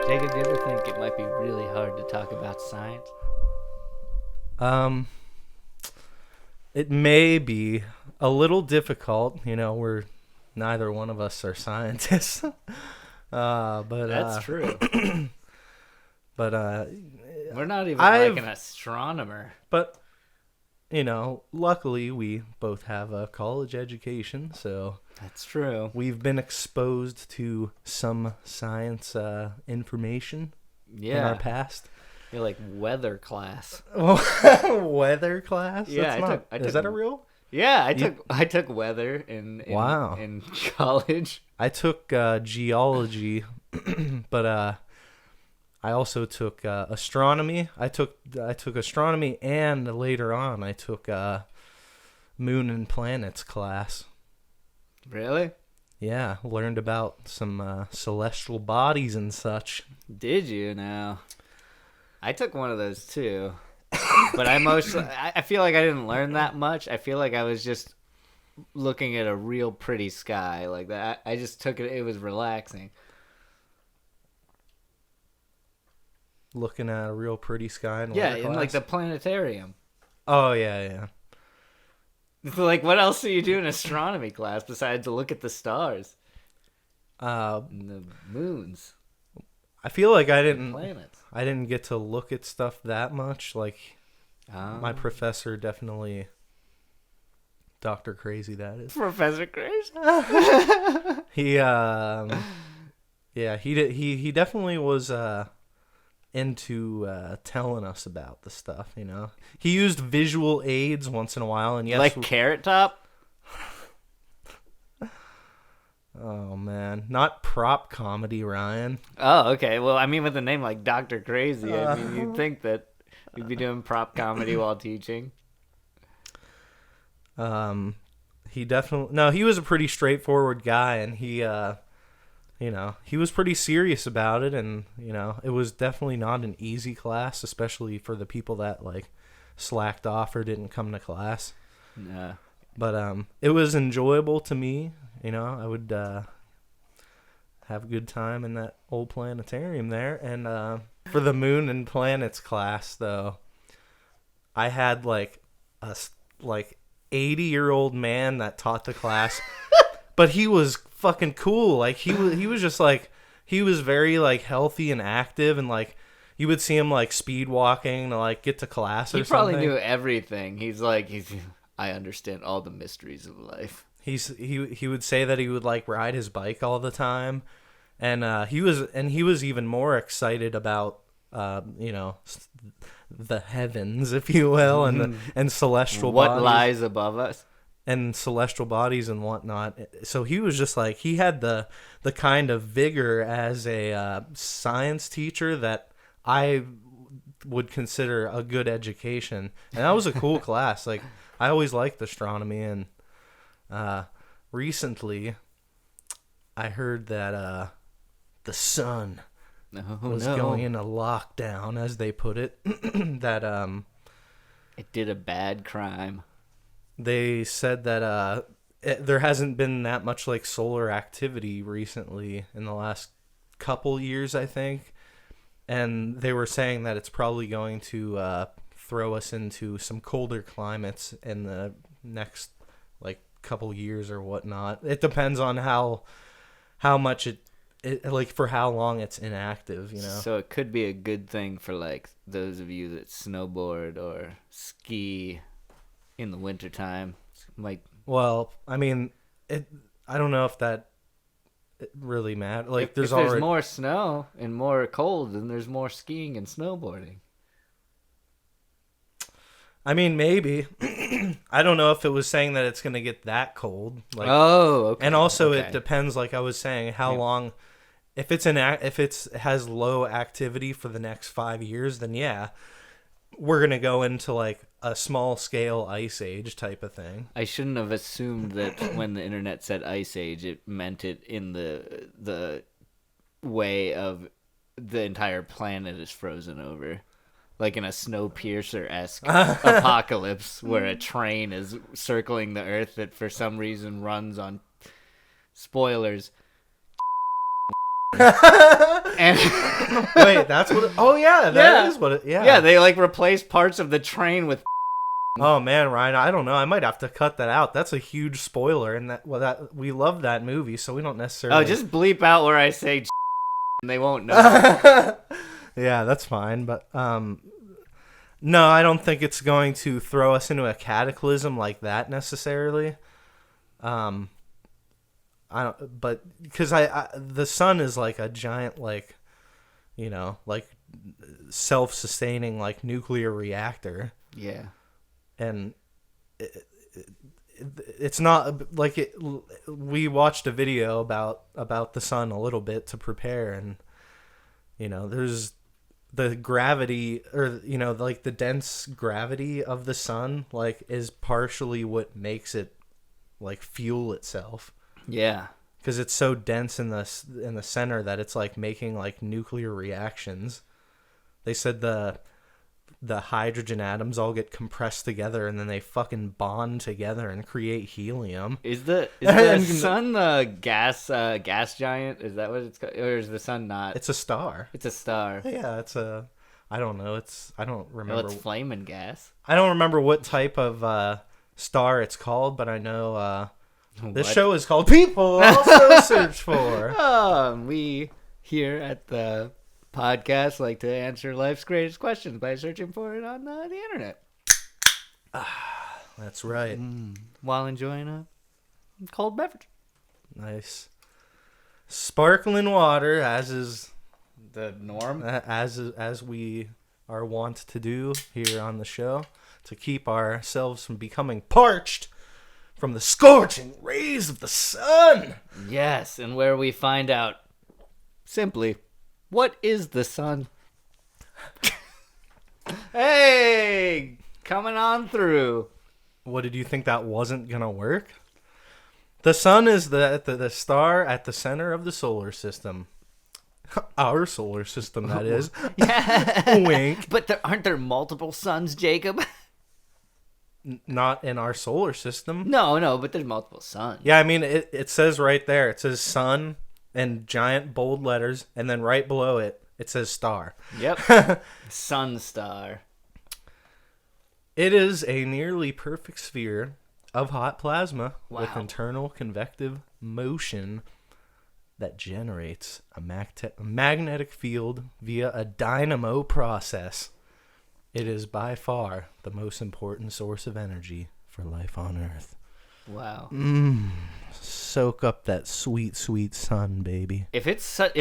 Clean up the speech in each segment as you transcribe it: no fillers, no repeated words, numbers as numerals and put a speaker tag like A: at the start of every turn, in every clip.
A: Jacob, do you ever think it might be really hard to talk about science?
B: It may be a little difficult. You know, we're neither one of us are scientists. But
A: That's true.
B: But
A: We're not even like an astronomer.
B: But you know, luckily we both have a college education, so
A: that's true.
B: We've been exposed to some science information in our past.
A: You're like weather class.
B: Weather class?
A: Yeah,
B: is that a real?
A: Yeah, I took weather in college.
B: I took geology, but I also took astronomy. I took astronomy, and later on I took moon and planets class.
A: Really?
B: Yeah, learned about some celestial bodies and such.
A: Did you now? I took one of those too. But I feel like I didn't learn that much. I feel like I was just looking at a real pretty sky like that. I just took it. It was relaxing.
B: Looking at a real pretty sky in
A: in like the planetarium.
B: Oh yeah.
A: Like, what else do you do in astronomy class besides to look at the stars? And the moons.
B: I feel like I
A: planets.
B: I didn't get to look at stuff that much. Like, my professor definitely, Dr. Crazy, that is.
A: Professor Crazy?
B: He definitely was into telling us about the stuff, you know. He used visual aids once in a while, and yes,
A: like Carrot Top.
B: Oh man, not prop comedy, Ryan.
A: Oh, okay. Well, I mean, with a name like Dr. Crazy, I mean, you'd think that you'd be doing prop comedy while teaching.
B: He was a pretty straightforward guy, and he he was pretty serious about it, and, you know, it was definitely not an easy class, especially for the people that, like, slacked off or didn't come to class.
A: Yeah.
B: But it was enjoyable to me, you know. I would have a good time in that old planetarium there. And for the moon and planets class, though, I had, like, a 80-year-old man that taught the class, but he was fucking cool. Like, he was just like, he was very like healthy and active, and like you would see him like speed walking to like get to class or something. He
A: probably knew everything. I understand all the mysteries of life.
B: He would say that he would like ride his bike all the time, and he was even more excited about you know, the heavens, if you will, and celestial bodies.
A: What lies above us.
B: And celestial bodies and whatnot. So he was just like, he had the kind of vigor as a science teacher that I would consider a good education. And that was a cool class. Like, I always liked astronomy. And recently, I heard that the sun was going into lockdown, as they put it. That
A: it did a bad crime.
B: They said that there hasn't been that much like solar activity recently in the last couple years, I think. And they were saying that it's probably going to throw us into some colder climates in the next like couple years or whatnot. It depends on how much it like for how long it's inactive, you know.
A: So it could be a good thing for like those of you that snowboard or ski in the wintertime.
B: Well, I mean, I don't know if that really matters. Like,
A: if there's more snow and more cold, then there's more skiing and snowboarding.
B: I mean, maybe. I don't know if it was saying that it's going to get that cold. Like,
A: okay.
B: And also, it depends, like I was saying, how long. If it has low activity for the next 5 years, then yeah, we're going to go into like a small scale ice age type of thing.
A: I shouldn't have assumed that when the internet said ice age, it meant it in the way of the entire planet is frozen over. Like in a Snowpiercer-esque apocalypse where a train is circling the Earth that for some reason runs on, spoilers, And
B: Wait, that's what? Oh yeah, that is what it. Yeah.
A: Yeah, they like replaced parts of the train with.
B: Oh man, Ryan, I don't know. I might have to cut that out. That's a huge spoiler, and that we love that movie, so we don't necessarily.
A: Oh, just bleep out where I say and they won't know.
B: Yeah, that's fine, but no, I don't think it's going to throw us into a cataclysm like that necessarily. I don't, but because the sun is like a giant, like, you know, like self-sustaining like nuclear reactor.
A: Yeah.
B: And it's not like it. We watched a video about the sun a little bit to prepare, and you know, there's the gravity, or you know, like the dense gravity of the sun, like is partially what makes it like fuel itself.
A: Yeah.
B: Because it's so dense in the center that it's like making like nuclear reactions. They said the hydrogen atoms all get compressed together and then they fucking bond together and create helium.
A: Is the sun the gas giant? Is that what it's called? Or is the sun not?
B: It's a star.
A: It's a star.
B: Yeah, it's a. I don't know. I don't remember.
A: Well, it's flaming gas.
B: I don't remember what type of star it's called, but I know this show is called People Also Search For.
A: We here at the podcast like to answer life's greatest questions by searching for it on the internet.
B: That's right.
A: While enjoying a cold beverage.
B: Nice. Sparkling water, as is
A: The norm.
B: as we are wont to do here on the show, to keep ourselves from becoming parched from the scorching rays of the sun.
A: Yes, and where we find out simply, what is the sun? Hey, coming on through.
B: What, did you think that wasn't gonna work? The sun is the star at the center of the solar system. Our solar system, that is.
A: Yeah.
B: Wink.
A: But aren't there multiple suns, Jacob?
B: Not in our solar system.
A: No, but there's multiple suns.
B: Yeah, I mean, it says right there. It says sun in giant bold letters, and then right below it, it says star.
A: Yep. Sun star.
B: It is a nearly perfect sphere of hot plasma with
A: Wow.
B: internal convective motion that generates a magnetic field via a dynamo process. It is by far the most important source of energy for life on Earth.
A: Wow.
B: Soak up that sweet, sweet sun, baby.
A: If it's like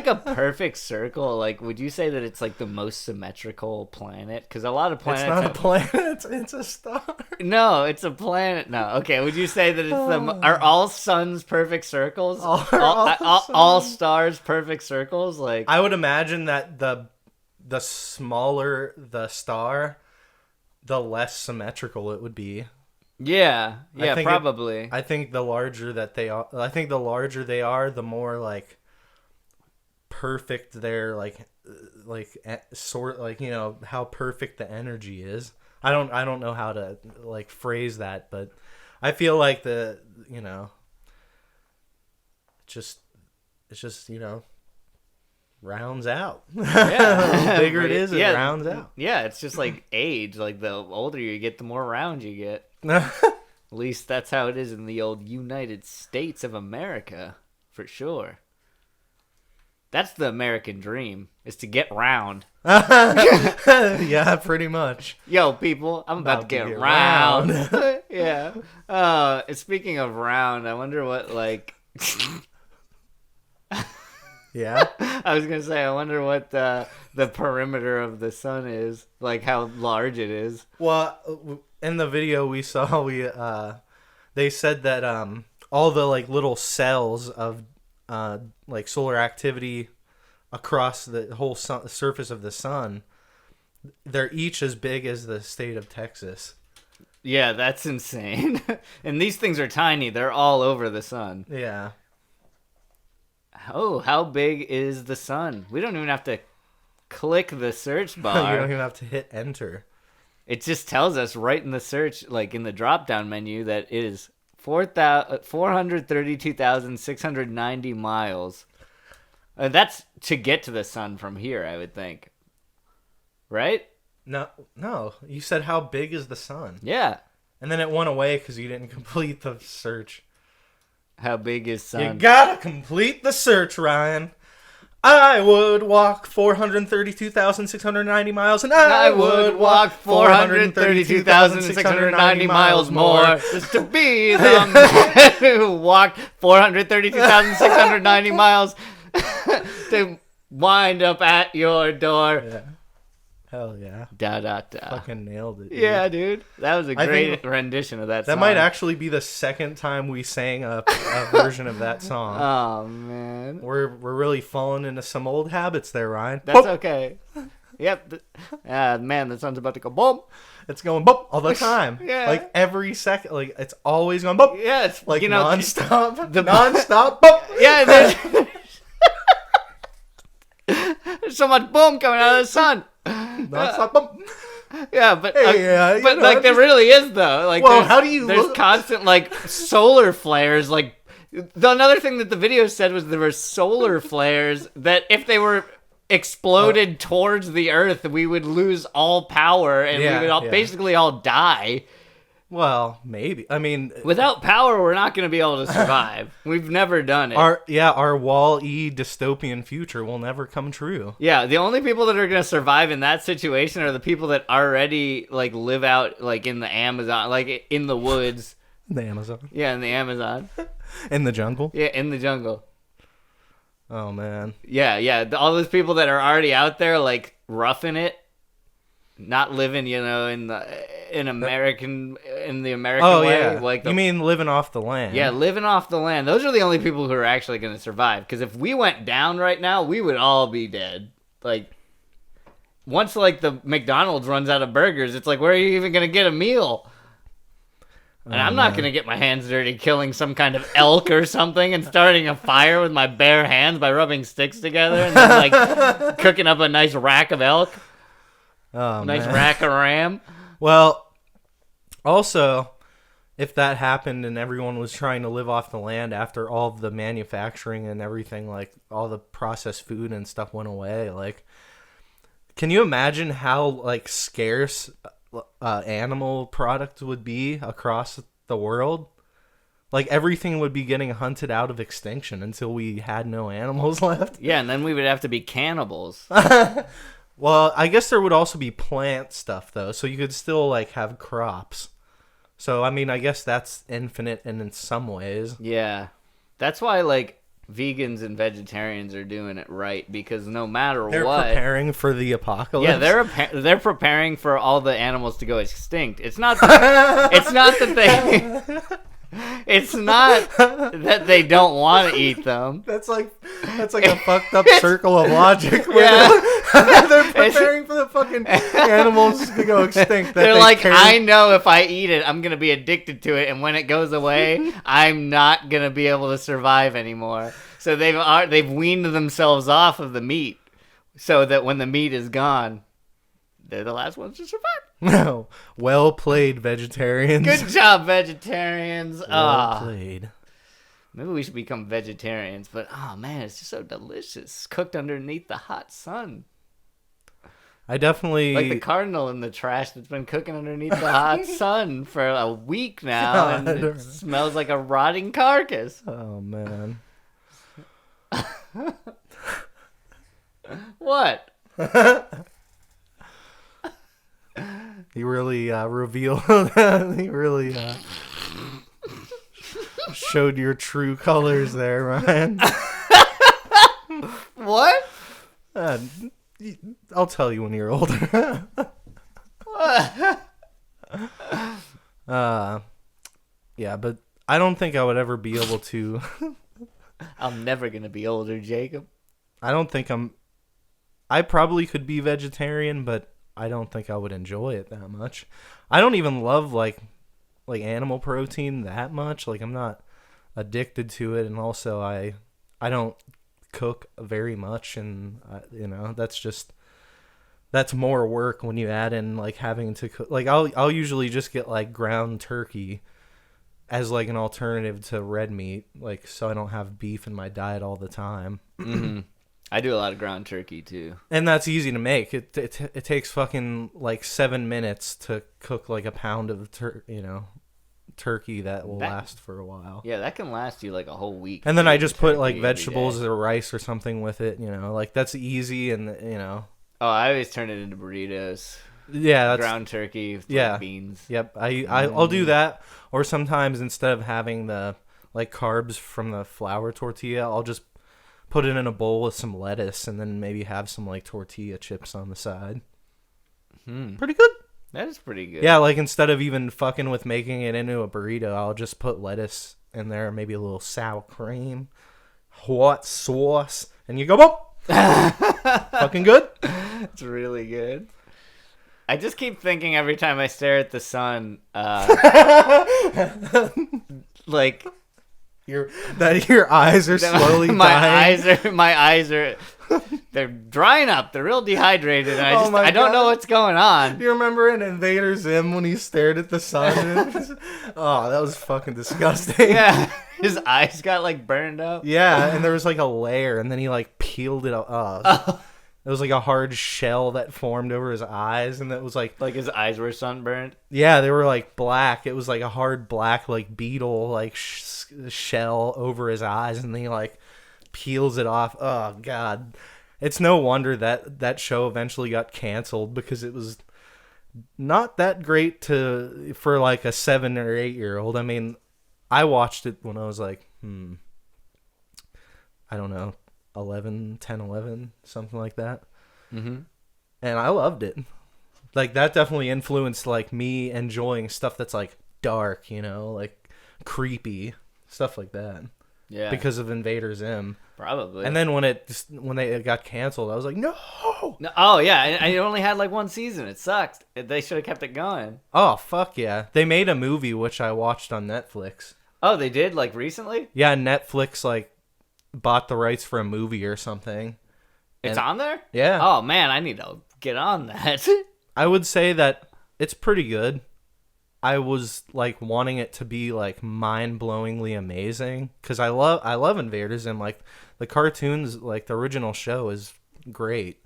A: a perfect circle, like, would you say that it's like the most symmetrical planet? Because a lot of planets.
B: It's not a planet. It's a star.
A: No, it's a planet. No, okay. Would you say that it's are all suns perfect circles? All stars perfect circles? Like,
B: I would imagine that the smaller the star, the less symmetrical it would be.
A: yeah, probably.
B: I think the larger they are, the more like perfect they're sort, like, you know, how perfect the energy is. I don't know how to like phrase that, but I feel like it's just, you know, rounds out.
A: Yeah.
B: The bigger it is, it rounds out.
A: Yeah, it's just like age. Like, the older you get, the more round you get. At least that's how it is in the old United States of America, for sure. That's the American dream, is to get round.
B: Yeah, pretty much.
A: Yo, people, I'm about to get round. Yeah. Speaking of round, I wonder what, like...
B: Yeah.
A: I was going to say, I wonder what the perimeter of the sun is, like how large it is.
B: Well, in the video we saw, they said that all the like little cells of like solar activity across the whole surface of the sun, they're each as big as the state of Texas.
A: Yeah, that's insane. And these things are tiny. They're all over the sun.
B: Yeah.
A: Oh, how big is the sun? We don't even have to click the search bar.
B: You don't even have to hit enter.
A: It just tells us right in the search, like in the drop-down menu, that it is 432,690 miles. That's to get to the sun from here, I would think. Right?
B: No. You said how big is the sun?
A: Yeah.
B: And then it went away because you didn't complete the search.
A: How big is sun?
B: You gotta complete the search, Ryan. I would walk 432,690 miles, and I would walk 432,690 miles more
A: just to be the man who walked 432,690 miles to wind up at your door.
B: Yeah. Hell yeah.
A: Da da da.
B: Fucking nailed it. Dude.
A: Yeah, dude. That was a great rendition of that song.
B: That might actually be the second time we sang a version of that song.
A: Oh, man.
B: We're really falling into some old habits there, Ryan.
A: That's okay. Yep. Man, that sun's about to go boom.
B: It's going boom all the time.
A: Yeah.
B: Like every second. Like it's always going boom.
A: Yeah, it's
B: like nonstop.
A: Nonstop.
B: Boom.
A: Yeah, there's so much boom coming out of the sun.
B: Nonstop boom.
A: Yeah, but
B: hey,
A: but like there really is though. Like,
B: well, how do you?
A: There's constant like solar flares. Like another thing that the video said was there were solar flares that if they were exploded towards the Earth, we would lose all power and we would basically all die.
B: Well, maybe. I mean,
A: without power, we're not going to be able to survive. We've never done it.
B: Our Wall-E dystopian future will never come true.
A: Yeah, the only people that are going to survive in that situation are the people that already like live out like in the Amazon, like in the woods.
B: The Amazon.
A: Yeah, in the Amazon.
B: In the jungle.
A: Yeah, in the jungle.
B: Oh man.
A: Yeah. All those people that are already out there like roughing it. Not living, in the American way.
B: Yeah.
A: Like
B: you mean living off the land?
A: Yeah, living off the land. Those are the only people who are actually going to survive. Because if we went down right now, we would all be dead. Like, once like the McDonald's runs out of burgers, it's like, where are you even going to get a meal? And I'm not going to get my hands dirty killing some kind of elk or something and starting a fire with my bare hands by rubbing sticks together and then like cooking up a nice rack of elk.
B: Oh,
A: nice
B: man.
A: rack of ram.
B: Well, also, if that happened and everyone was trying to live off the land after all of the manufacturing and everything, like all the processed food and stuff went away, like, can you imagine how like scarce animal products would be across the world? Like everything would be getting hunted out of extinction until we had no animals left.
A: Yeah, and then we would have to be cannibals.
B: Well, I guess there would also be plant stuff, though, so you could still, like, have crops. So, I mean, I guess that's infinite in some ways.
A: Yeah. That's why, like, vegans and vegetarians are doing it right, because no matter
B: they're
A: what...
B: They're preparing for the apocalypse.
A: Yeah, they're preparing for all the animals to go extinct. It's not that they... It's not that they don't want to eat them.
B: That's like a fucked up circle of logic.
A: Yeah.
B: They're preparing for the fucking animals to go extinct.
A: They're like, I know if I eat it, I'm gonna be addicted to it, and when it goes away, I'm not gonna be able to survive anymore. So they've weaned themselves off of the meat, so that when the meat is gone, they're the last ones to survive.
B: No. Well played, vegetarians.
A: Good job, vegetarians.
B: Well played.
A: Maybe we should become vegetarians, but oh man, it's just so delicious. Cooked underneath the hot sun.
B: I definitely...
A: Like the cardinal in the trash that's been cooking underneath the hot sun for a week now, and it smells like a rotting carcass.
B: Oh, man.
A: What?
B: He really revealed... he really showed your true colors there, Ryan.
A: What?
B: I'll tell you when you're older. Yeah, but I don't think I would ever be able to...
A: I'm never going to be older, Jacob.
B: I don't think I probably could be vegetarian, but I don't think I would enjoy it that much. I don't even love like animal protein that much. Like I'm not addicted to it, and also I don't cook very much, and that's more work when you add in like having to cook. Like I'll usually just get like ground turkey as like an alternative to red meat, like so I don't have beef in my diet all the time.
A: Mm-hmm. I do a lot of ground turkey too,
B: and that's easy to make. It takes fucking like 7 minutes to cook like a pound of turkey that will last for a while.
A: Yeah, that can last you like a whole week.
B: And then I just put like vegetables or rice or something with it. Like that's easy and
A: Oh, I always turn it into burritos.
B: Yeah, that's
A: ground turkey with like beans.
B: Yep, I'll do that. Or sometimes instead of having the like carbs from the flour tortilla, I'll just put it in a bowl with some lettuce and then maybe have some like tortilla chips on the side. Pretty good.
A: That is pretty good.
B: Yeah, like instead of even fucking with making it into a burrito, I'll just put lettuce in there, maybe a little sour cream, hot sauce, and you go, boom! Fucking good.
A: It's really good. I just keep thinking every time I stare at the sun, like
B: your eyes are slowly dying.
A: My eyes are they're drying up. They're real dehydrated. And I don't know what's going on.
B: Do you remember in Invader Zim when he stared at the sun? Oh, that was fucking disgusting.
A: Yeah, his eyes got like burned up.
B: Yeah, and there was like a layer, and then he like peeled it off. It was like a hard shell that formed over his eyes, and that was like
A: his eyes were sunburned.
B: Yeah, they were like black. It was like a hard black like beetle like shell over his eyes, and then he like peels it off. Oh god, it's no wonder that show eventually got canceled because it was not that great for like a 7 or 8 year old. I mean, I watched it when I was like I don't know. 11, something like that.
A: Mm-hmm.
B: And I loved it. Like, that definitely influenced, like, me enjoying stuff that's, like, dark, like, creepy, stuff like that.
A: Yeah.
B: Because of Invader Zim.
A: Probably.
B: And then when they got canceled, I was like, no!
A: Oh, yeah. And it only had, like, one season. It sucked. They should have kept it going.
B: Oh, fuck yeah. They made a movie, which I watched on Netflix.
A: Oh, they did? Like, recently?
B: Yeah, Netflix, like, bought the rights for a movie or something.
A: It's on there?
B: Yeah.
A: Oh, man, I need to get on that.
B: I would say that it's pretty good. I was like wanting it to be like mind-blowingly amazing because I love Invaders, and like the cartoons, like the original show is great.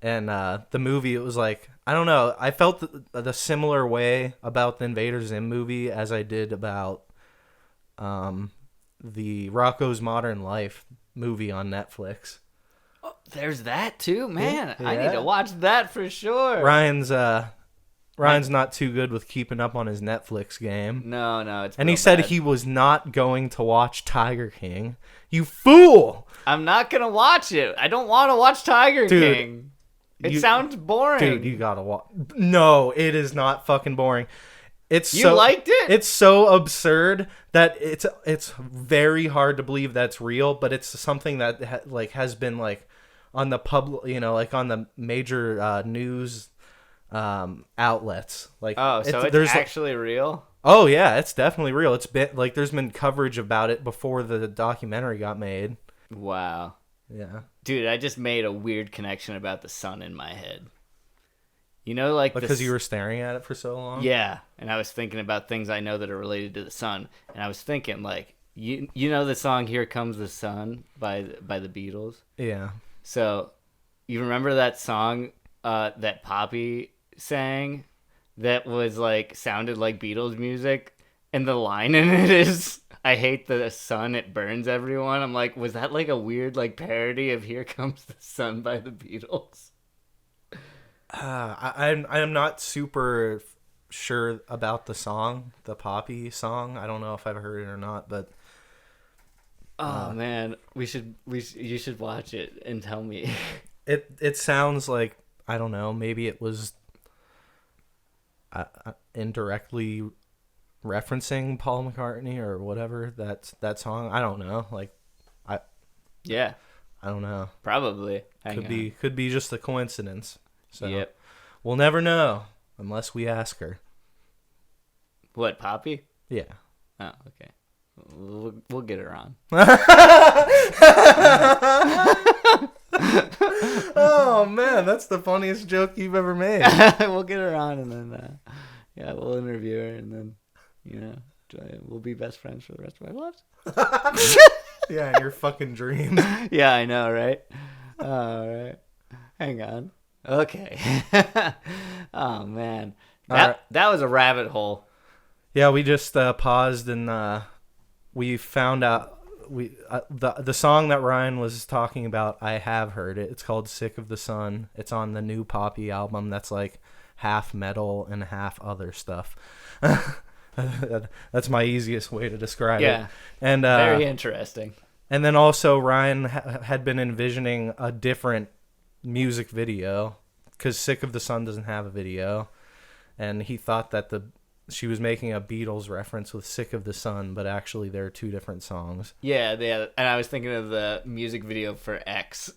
B: And the movie, it was like, I don't know, I felt the similar way about the Invader Zim movie as I did about the Rocko's Modern Life movie on Netflix.
A: Oh, there's that too, man.
B: Yeah.
A: I need to watch that for sure.
B: Ryan's not too good with keeping up on his Netflix game.
A: No, it's
B: and he said he was not going to watch Tiger King. You fool!
A: I'm not gonna watch it. I don't want to watch Tiger King. It sounds boring.
B: Dude, you gotta watch. No, it is not fucking boring.
A: You liked it?
B: It's so absurd that it's very hard to believe that's real, but it's something that has been like on the public, like on the major news outlets. Like,
A: oh, so it's actually real?
B: Oh yeah, it's definitely real. It's been like there's been coverage about it before the documentary got made.
A: Wow.
B: Yeah.
A: Dude, I just made a weird connection about the sun in my head. Like
B: because you were staring at it for so long?
A: Yeah, and I was thinking about things I know that are related to the sun, and I was thinking like, you know the song "Here Comes the Sun" by the Beatles?
B: Yeah.
A: So, you remember that song that Poppy sang that was like sounded like Beatles music, and the line in it is, "I hate the sun, it burns everyone." I'm like, was that like a weird like parody of "Here Comes the Sun" by the Beatles?
B: I'm not super sure about the Poppy song. I don't know if I've heard it or not, but
A: man, you should watch it and tell me.
B: It sounds like, I don't know, maybe it was indirectly referencing Paul McCartney or whatever that song. I don't know. I don't know.
A: Probably
B: could be just a coincidence. So
A: yep.
B: We'll never know unless we ask her.
A: What, Poppy?
B: Yeah.
A: Oh, okay. We'll get her on.
B: Oh man, that's the funniest joke you've ever made.
A: We'll get her on, and then we'll interview her, and then We'll be best friends for the rest of our lives.
B: Yeah, in your fucking dreams.
A: Yeah, I know, right? All right. Hang on. Okay. Oh, man. That was a rabbit hole.
B: Yeah, we just paused and we found out the song that Ryan was talking about. I have heard it. It's called "Sick of the Sun." It's on the new Poppy album. That's like half metal and half other stuff. That's my easiest way to describe it. And
A: very interesting.
B: And then also Ryan had been envisioning a different music video because "Sick of the Sun" doesn't have a video, and he thought that she was making a Beatles reference with "Sick of the Sun," but actually there are two different songs.
A: Yeah, and I was thinking of the music video for X,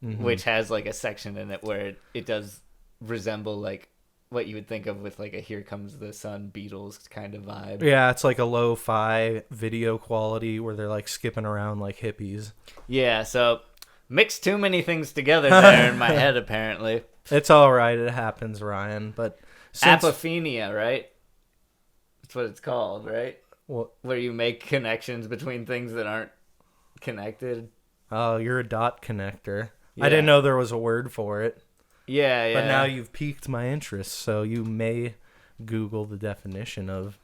A: which has like a section in it where it does resemble like what you would think of with like a "Here Comes the Sun" Beatles kind of vibe.
B: Yeah, it's like a lo-fi video quality where they're like skipping around like hippies.
A: Yeah, so mixed too many things together there in my head apparently.
B: It's all right, it happens, Ryan, but
A: apophenia, right? That's what it's called, right?
B: What?
A: Where you make connections between things that aren't connected.
B: Oh, you're a dot connector.
A: Yeah.
B: I didn't know there was a word for it.
A: Yeah.
B: But now you've piqued my interest, so you may Google the definition of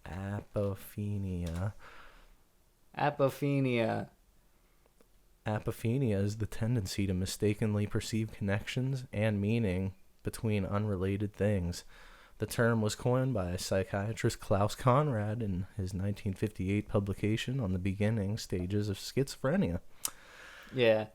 B: apophenia.
A: Apophenia.
B: Apophenia is the tendency to mistakenly perceive connections and meaning between unrelated things. The term was coined by psychiatrist Klaus Conrad in his 1958 publication on the beginning stages of schizophrenia.
A: Yeah.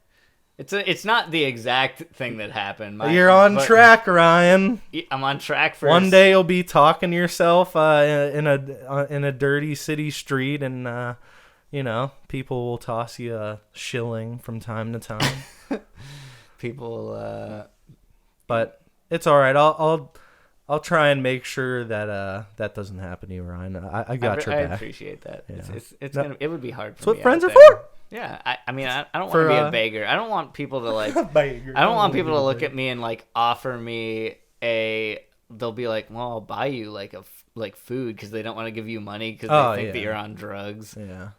A: It's not the exact thing that happened.
B: You're on track, Ryan.
A: I'm on track for
B: one day you'll be talking to yourself in a dirty city street, and people will toss you a shilling from time to time. But it's all right. I'll try and make sure that that doesn't happen to you, Ryan. I got your back.
A: I appreciate that.
B: Yeah.
A: It would be hard for
B: me. That's what friends are for.
A: Yeah, I mean, I don't want to be a beggar. I don't want people to like. I don't want people to look at me and like offer me They'll be like, well, I'll buy you like food because they don't want to give you money because they think that you're on drugs.
B: Yeah.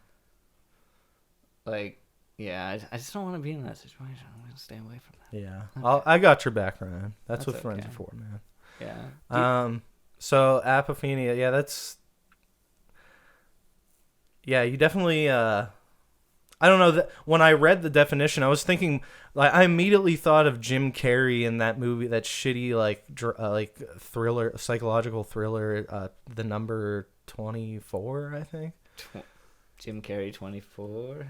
A: Like, yeah, I just don't want to be in that situation. I'm gonna stay away from that.
B: Yeah, okay. I got your back, Ryan. That's what friends are for, man.
A: Yeah.
B: So apophenia, you definitely. I don't know that when I read the definition, I was thinking like I immediately thought of Jim Carrey in that movie, that shitty like thriller, psychological thriller, The Number 24, I think.
A: Jim Carrey 24.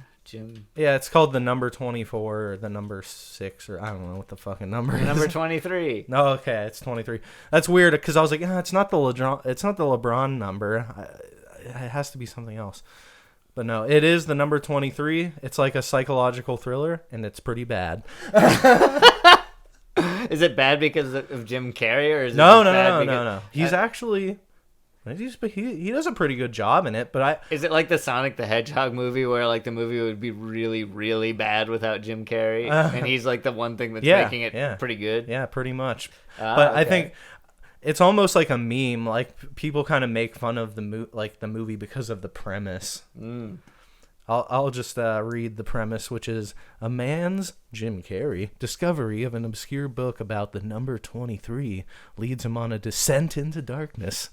B: Yeah, it's called The Number 24 or The Number 6 or I don't know what the fucking number is.
A: Number 23.
B: No, okay, it's 23. That's weird because I was like, it's not the LeBron number. It has to be something else. But no, it is the number 23. It's like a psychological thriller, and it's pretty bad.
A: Is it bad because of Jim Carrey, or is it
B: no? He's actually he does a pretty good job in it. But
A: is it like the Sonic the Hedgehog movie where like the movie would be really, really bad without Jim Carrey, and he's like the one thing that's making it pretty good?
B: Yeah, pretty much. But okay. I think. It's almost like a meme. Like people kind of make fun of the movie because of the premise. I'll just read the premise, which is a man's, Jim Carrey, discovery of an obscure book about the number 23 leads him on a descent into darkness.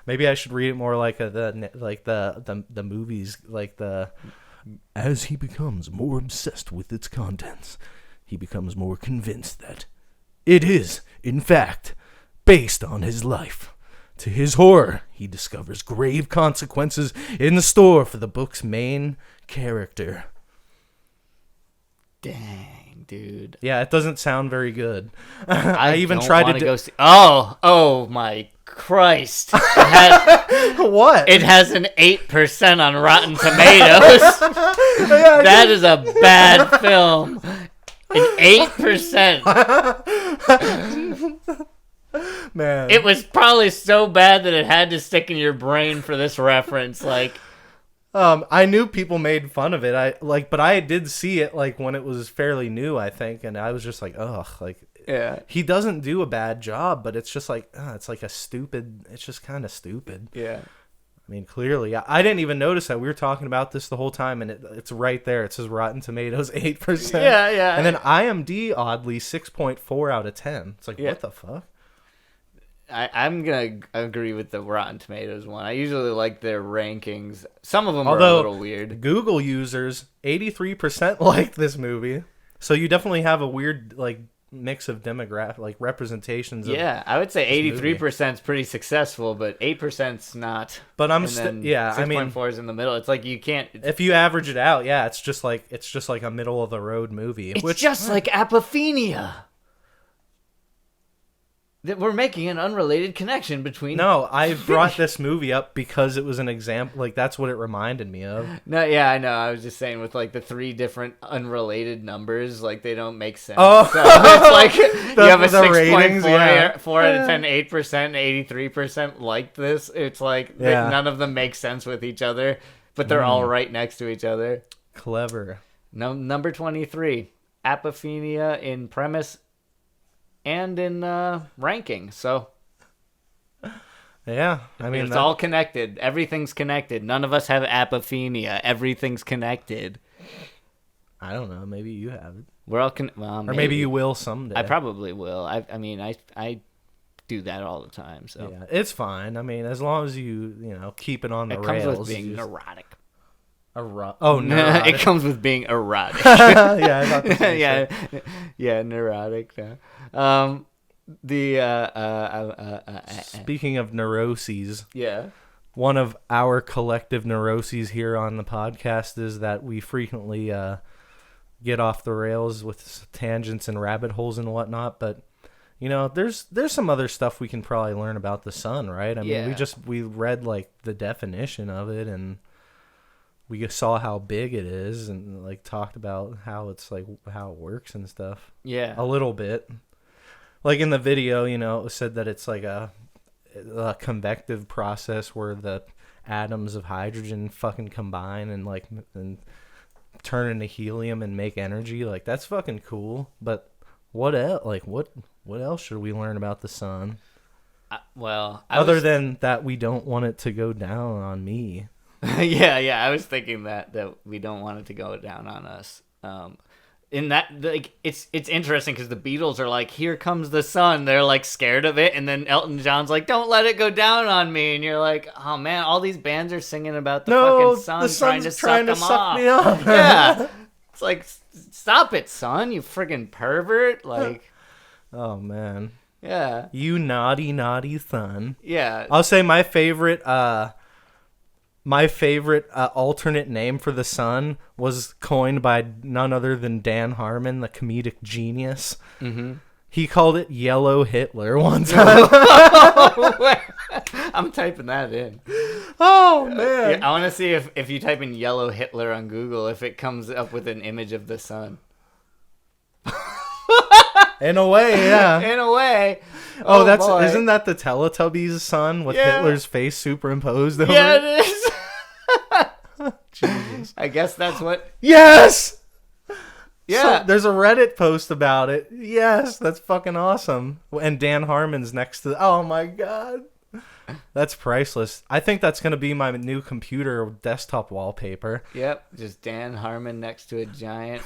B: Maybe I should read it more like the movies, like the as he becomes more obsessed with its contents, he becomes more convinced that it is, in fact, based on his life. To his horror, he discovers grave consequences in store for the book's main character.
A: Dang, dude.
B: Yeah, it doesn't sound very good.
A: I even tried to go see. Oh my Christ!
B: What?
A: It has an 8% on Rotten Tomatoes. That is a bad film. An 8%.
B: Man.
A: It was probably so bad that it had to stick in your brain for this reference. Like,
B: I knew people made fun of it. But I did see it like when it was fairly new, I think, and I was just like, ugh, like
A: Yeah.
B: He doesn't do a bad job, but it's just like it's like it's just kind of stupid.
A: Yeah.
B: I mean, clearly, I didn't even notice that. We were talking about this the whole time, and it's right there. It says Rotten Tomatoes 8%.
A: Yeah, yeah.
B: And then IMDb, oddly, 6.4 out of 10. It's like,
A: Yeah.
B: what the fuck?
A: I'm going to agree with the Rotten Tomatoes one. I usually like their rankings. Some of them are a
B: Although,
A: little weird.
B: Google users, 83% like this movie. So you definitely have a weird, like, mix of demographic, like, representations of
A: I would say 83% is pretty successful, but 8%'s not.
B: But I'm
A: still,
B: I mean,
A: 6.4 is in the middle. It's like you can't.
B: if you average it out, yeah, it's just like a middle of the road movie.
A: It's just like apophenia. That we're making an unrelated connection between.
B: No, I brought this movie up because it was an example. Like, that's what it reminded me of.
A: No, yeah, I know. I was just saying with like the 3 different unrelated numbers, like they don't make sense.
B: Oh,
A: so it's like you have a
B: the ratings,
A: 6.4, 4 out of 10, 8%, 83% like this. It's like
B: Yeah.
A: none of them make sense with each other, but they're all right next to each other.
B: Clever.
A: No, number 23, apophenia in premise and in ranking. So
B: Yeah, I mean,
A: it's all connected. Everything's connected. None of us have apophenia. Everything's connected.
B: I don't know. Maybe you have it,
A: We're all
B: or maybe you will someday.
A: I probably will. I mean, I do that all the time. So
B: Yeah, it's fine. I mean, as long as you keep it on the
A: it
B: rails.
A: comes with being neurotic.
B: Oh no!
A: It comes with being erotic.
B: Yeah, I thought that's
A: yeah, neurotic. No.
B: Speaking of neuroses,
A: Yeah.
B: one of our collective neuroses here on the podcast is that we frequently get off the rails with tangents and rabbit holes and whatnot. But there's some other stuff we can probably learn about the sun, right? I mean, we read like the definition of it, and we saw how big it is, and like talked about how it's like how it works and stuff.
A: Yeah.
B: A little bit. Like in the video, it said that it's like a convective process where the atoms of hydrogen fucking combine and turn into helium and make energy. Like, that's fucking cool. But what else? Like, what else should we learn about the sun? Other than that, we don't want it to go down on me.
A: Yeah. I was thinking that we don't want it to go down on us. In that, like, it's interesting because the Beatles are like, "Here comes the sun." They're like scared of it, and then Elton John's like, "Don't let it go down on me." And you're like, "Oh man, all these bands are singing about the fucking sun trying to suck me off." Yeah, it's like, stop it, son, you friggin' pervert! Like,
B: oh man,
A: yeah,
B: you naughty son.
A: Yeah,
B: I'll say my favorite alternate name for the sun was coined by none other than Dan Harmon, the comedic genius. Mm-hmm. He called it Yellow Hitler one time.
A: I'm typing that in.
B: Oh, man.
A: Yeah, I want to see if you type in Yellow Hitler on Google, if it comes up with an image of the sun.
B: In a way, yeah.
A: In a way.
B: Oh,
A: boy.
B: Isn't that the Teletubbies sun with Hitler's face superimposed over
A: Yeah,
B: it?
A: it is.
B: Jesus.
A: I guess that's what.
B: Yes.
A: Yeah.
B: So, there's a Reddit post about it. Yes, that's fucking awesome. And Dan Harmon's next to. Oh my god, that's priceless. I think that's gonna be my new computer desktop wallpaper.
A: Yep, just Dan Harmon next to a giant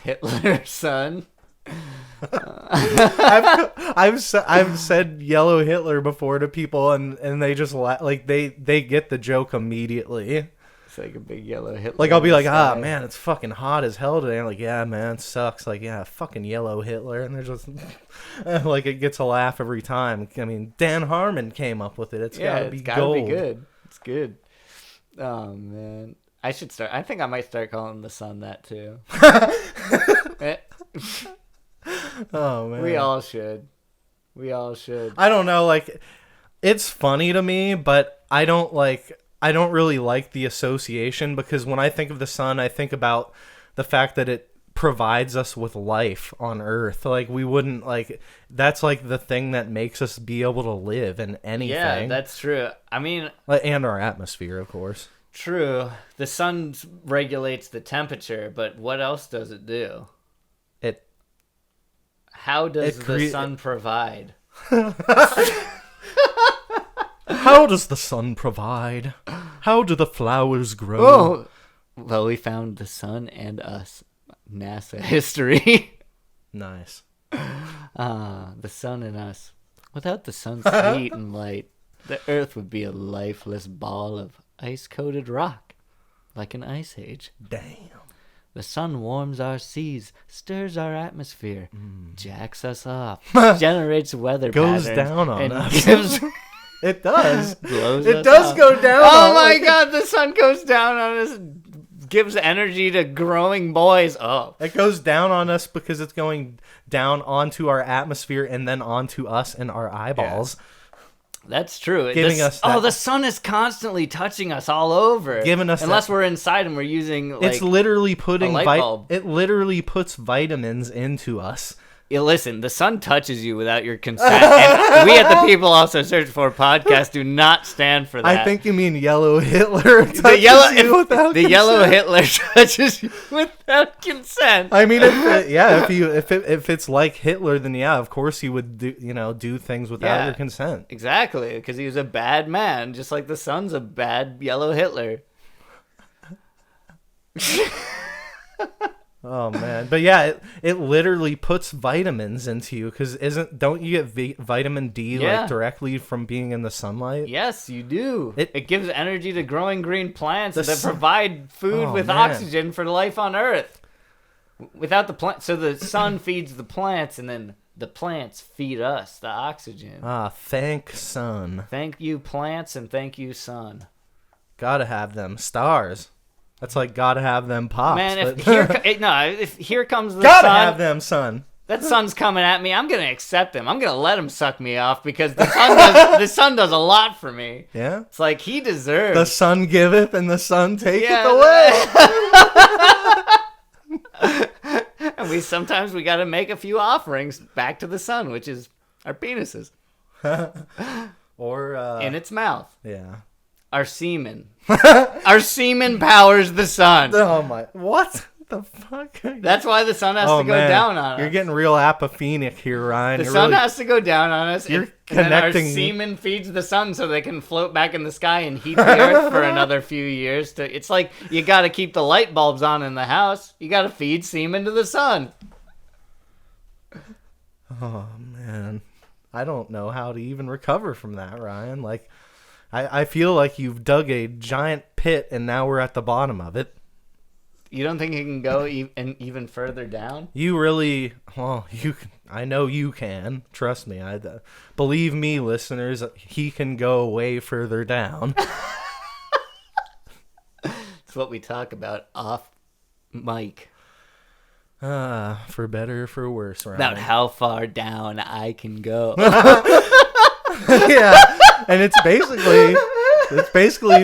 A: Hitler sun.
B: I've said Yellow Hitler before to people, and they just like they get the joke immediately.
A: It's like a big yellow Hitler.
B: Like, I'll be like, man, it's fucking hot as hell today. I'm like, yeah, man, it sucks. Like, yeah, fucking Yellow Hitler. And they're just like, it gets a laugh every time. I mean, Dan Harmon came up with it. It's gotta be gold.
A: Be good. It's good. Oh man, I think I might start calling the sun that too.
B: Oh man,
A: we all should.
B: I don't know, like, it's funny to me, but I don't really like the association, because when I think of the sun, I think about the fact that it provides us with life on Earth. Like, we wouldn't, like, that's like the thing that makes us be able to live in anything.
A: Yeah, that's true. I mean,
B: and our atmosphere, of course.
A: True. The sun regulates the temperature, but what else does it do? How does the sun provide?
B: How does the sun provide? How do the flowers grow?
A: Oh, well, we found the sun and us. NASA history.
B: Nice.
A: The sun and us. Without the sun's heat and light, the Earth would be a lifeless ball of ice-coated rock, like an ice age.
B: Damn.
A: The sun warms our seas, stirs our atmosphere, jacks us off, generates weather
B: Goes
A: patterns,
B: down on
A: and
B: us.
A: gives
B: It does.
A: blows
B: It
A: us
B: does
A: up.
B: go down.
A: Oh
B: on
A: my
B: us.
A: God! The sun goes down on us, gives energy to growing boys. Oh,
B: It goes down on us because it's going down onto our atmosphere and then onto us and our eyeballs.
A: that's true.
B: Giving us that-
A: the sun is constantly touching us all over.
B: Giving us
A: unless
B: that-
A: we're inside and we're using like.
B: It's literally putting
A: light bulb.
B: it literally puts vitamins into us.
A: Yeah, listen, the sun touches you without your consent. And we at the People Also Search For podcast do not stand for that.
B: I think you mean yellow Hitler.
A: the yellow Hitler touches you without consent.
B: I mean, if it's like Hitler, then yeah, of course he would do things without your consent.
A: Exactly, because he was a bad man, just like the sun's a bad yellow Hitler.
B: Oh man, but yeah, it literally puts vitamins into you because don't you get vitamin D like directly from being in the sunlight?
A: Yes, you do.
B: It
A: gives energy to growing green plants that provide food with
B: man.
A: oxygen for life on Earth. Without the plant, so the sun feeds the plants, and then the plants feed us the oxygen.
B: Thank sun.
A: Thank you, plants, and thank you, sun.
B: Gotta have them stars. That's like gotta have them pops.
A: Man, if here comes the
B: gotta
A: sun,
B: have them sun.
A: that sun's coming at me. I'm gonna accept him. I'm gonna let him suck me off because the sun does a lot for me.
B: Yeah,
A: it's like he deserves.
B: The sun giveth and the sun taketh away.
A: And sometimes we gotta make a few offerings back to the sun, which is our penises,
B: or
A: in its mouth.
B: Yeah.
A: Our semen. Our semen powers the sun.
B: Oh my! What the fuck?
A: That's why the sun has to go down on us.
B: You're getting real apophenic here, Ryan.
A: The sun has to go down on us.
B: You're
A: and
B: connecting.
A: Then our semen feeds the sun so they can float back in the sky and heat the earth for another few years. It's like you got to keep the light bulbs on in the house. You got to feed semen to the sun.
B: Oh man, I don't know how to even recover from that, Ryan. Like. I feel like you've dug a giant pit and now we're at the bottom of it.
A: You don't think you can go even further down?
B: You really, I know you can. Trust me. Believe me, listeners, he can go way further down.
A: It's what we talk about off mic.
B: For better or for worse, Ryan.
A: About how far down I can go.
B: Yeah. And it's basically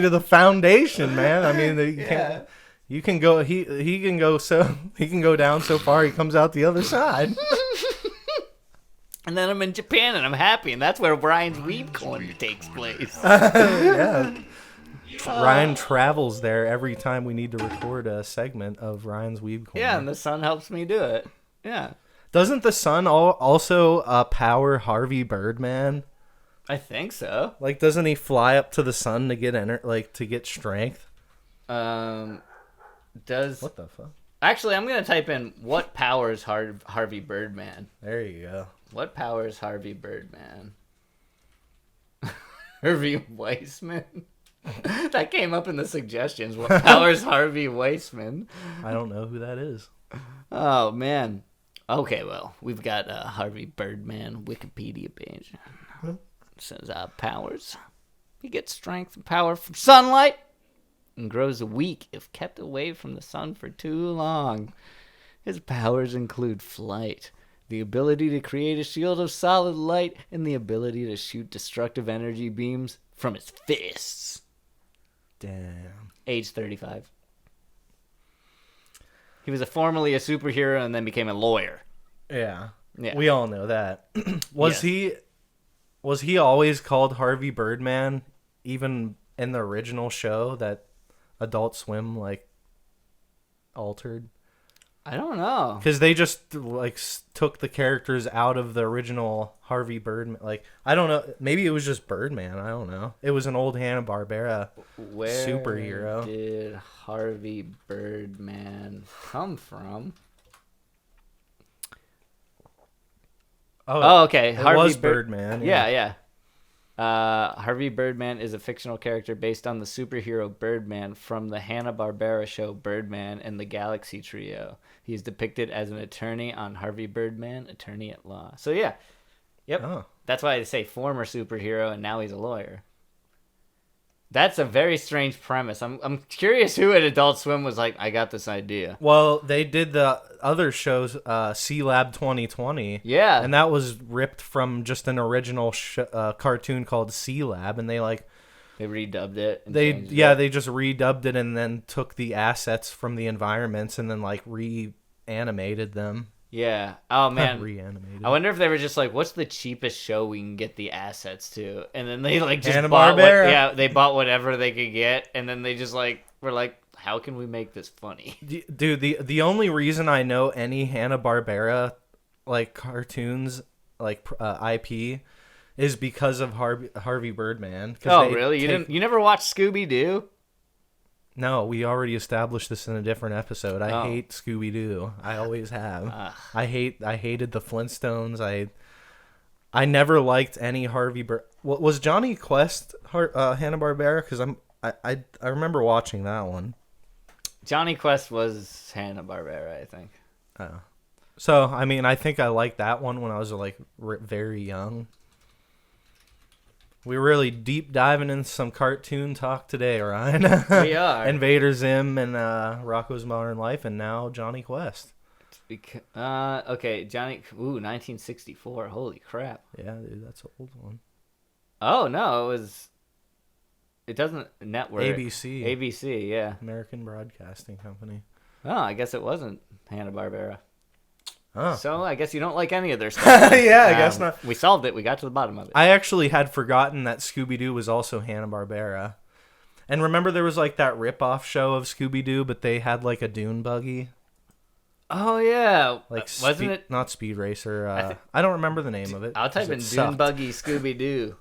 B: to the foundation, man. I mean, you can go. He can go down so far he comes out the other side.
A: And then I'm in Japan and I'm happy, and that's where Brian's Weed Corner takes place.
B: Yeah. Ryan travels there every time we need to record a segment of Ryan's Weed Corner.
A: Yeah, and the sun helps me do it. Yeah.
B: Doesn't the sun also power Harvey Birdman?
A: I think so.
B: Like, doesn't he fly up to the sun to get to get strength?
A: What
B: the fuck?
A: Actually, I'm gonna type in what powers Harvey Birdman.
B: There you go.
A: What powers Harvey Birdman? Harvey Weissman. That came up in the suggestions. What powers Harvey Weissman?
B: I don't know who that is.
A: Oh man. Okay, well, we've got Harvey Birdman Wikipedia page. Says powers. He gets strength and power from sunlight and grows weak if kept away from the sun for too long. His powers include flight, the ability to create a shield of solid light, and the ability to shoot destructive energy beams from his fists.
B: Damn.
A: Age 35. He was formerly a superhero and then became a lawyer.
B: Yeah. We all know that. Was
A: Yes.
B: he always called Harvey Birdman, even in the original show that Adult Swim altered?
A: I don't know.
B: Because they just like took the characters out of the original Harvey Birdman. Like, I don't know. Maybe it was just Birdman. I don't know. It was an old Hanna Barbera superhero.
A: Where did Harvey Birdman come from? Oh, okay.
B: It was Birdman.
A: Yeah. Harvey Birdman is a fictional character based on the superhero Birdman from the Hanna Barbera show Birdman and the Galaxy Trio. He is depicted as an attorney on Harvey Birdman, Attorney at Law. So yeah, yep.
B: Oh.
A: That's why I say former superhero, and now he's a lawyer. That's a very strange premise. I'm curious who at Adult Swim was like, I got this idea.
B: Well, they did the other shows, C Lab 2020.
A: Yeah.
B: And that was ripped from just an original cartoon called C Lab, and they
A: redubbed it.
B: They just redubbed it and then took the assets from the environments and then like reanimated them.
A: Yeah. Oh man.
B: Reanimated.
A: I wonder if they were just like, what's the cheapest show we can get the assets to? And then they like just
B: Hanna
A: bought
B: Barbera.
A: they bought whatever they could get, and then they just like were like, how can we make this funny?
B: Dude, the only reason I know any Hanna Barbera like cartoons like IP is because of Harvey Birdman.
A: Oh really? You never watched Scooby Doo?
B: No, we already established this in a different episode. I hate Scooby Doo. I always have. I hated the Flintstones. I never liked any Harvey. Was Johnny Quest Hanna Barbera? Because I remember watching that one.
A: Johnny Quest was Hanna Barbera, I think.
B: Oh, so I mean, I think I liked that one when I was like very young. We're really deep diving into some cartoon talk today, Ryan.
A: We are.
B: Invader Zim and Rocko's Modern Life, and now Johnny Quest.
A: Okay, Johnny. 1964. Holy crap.
B: Yeah, dude, that's an old one.
A: Oh no, it doesn't network.
B: ABC.
A: ABC, yeah.
B: American Broadcasting Company.
A: Oh, I guess it wasn't Hanna-Barbera.
B: Oh.
A: So I guess you don't like any of their stuff.
B: Yeah, I guess not.
A: We solved it. We got to the bottom of it.
B: I actually had forgotten that Scooby-Doo was also Hanna-Barbera. And remember there was like that rip-off show of Scooby-Doo, but they had like a dune buggy?
A: Oh, yeah.
B: Like
A: wasn't it?
B: Not Speed Racer. I don't remember the name of it.
A: I'll type in Dune Buggy Scooby-Doo.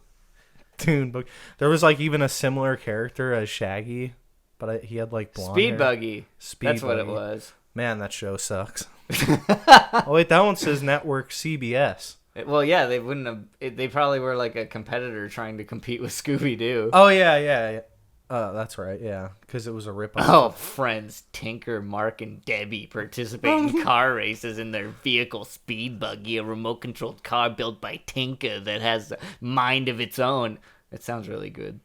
B: Dune Buggy. There was like even a similar character as Shaggy, but he had like blonde
A: Speed
B: hair.
A: Buggy. That's
B: Buggy.
A: what it was.
B: Man, that show sucks. Oh wait, that one says network CBS.
A: Well, yeah, they wouldn't have. They probably were like a competitor trying to compete with Scooby-Doo.
B: Oh yeah. That's right, yeah, because it was a rip-off.
A: Oh, friends Tinker, Mark, and Debbie participate in car races in their vehicle Speed Buggy, a remote-controlled car built by Tinker that has a mind of its own. It sounds really good.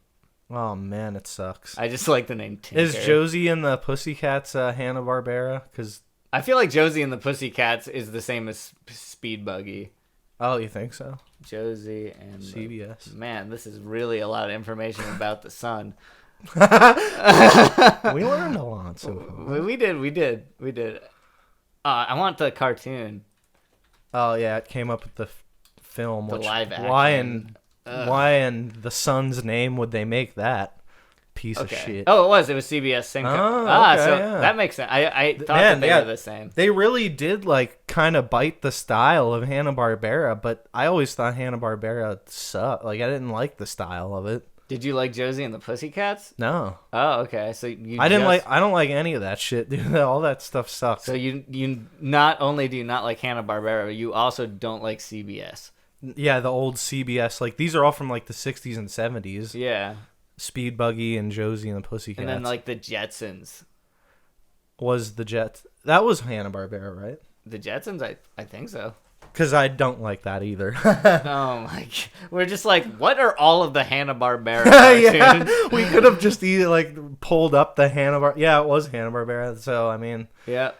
B: Oh man, it sucks.
A: I just like the name Tinker.
B: Is Josie and the Pussycats Hanna-Barbera? Because
A: I feel like Josie and the Pussycats is the same as Speed Buggy.
B: Oh, you think so?
A: Josie and
B: CBS.
A: Man, this is really a lot of information about the sun.
B: We learned a lot so far.
A: We did. I want the cartoon.
B: Oh yeah, it came up with the film.
A: The live action.
B: Why in the sun's name would they make that piece of shit?
A: Oh, it was CBS. Same
B: Okay,
A: so
B: yeah.
A: that makes sense. I thought that they were the same.
B: They really did like kind of bite the style of Hanna-Barbera, but I always thought Hanna-Barbera sucked. Like I didn't like the style of it.
A: Did you like Josie and the Pussycats?
B: No.
A: Oh, okay. So
B: I don't like any of that shit, dude. All that stuff sucks.
A: So you not only do you not like Hanna-Barbera, you also don't like CBS.
B: Yeah, the old CBS. Like these are all from like the 60s and 70s.
A: Yeah.
B: Speed Buggy and Josie and the Pussycats.
A: And then like the Jetsons.
B: Was the Jets? That was Hanna-Barbera, right?
A: The Jetsons, I think so.
B: Because I don't like that either.
A: Oh my! We're just like, what are all of the Hanna-Barbera cartoons?
B: Yeah, we could have just either like pulled up the Hanna-Barbera. Yeah, it was Hanna-Barbera. So I mean,
A: yeah.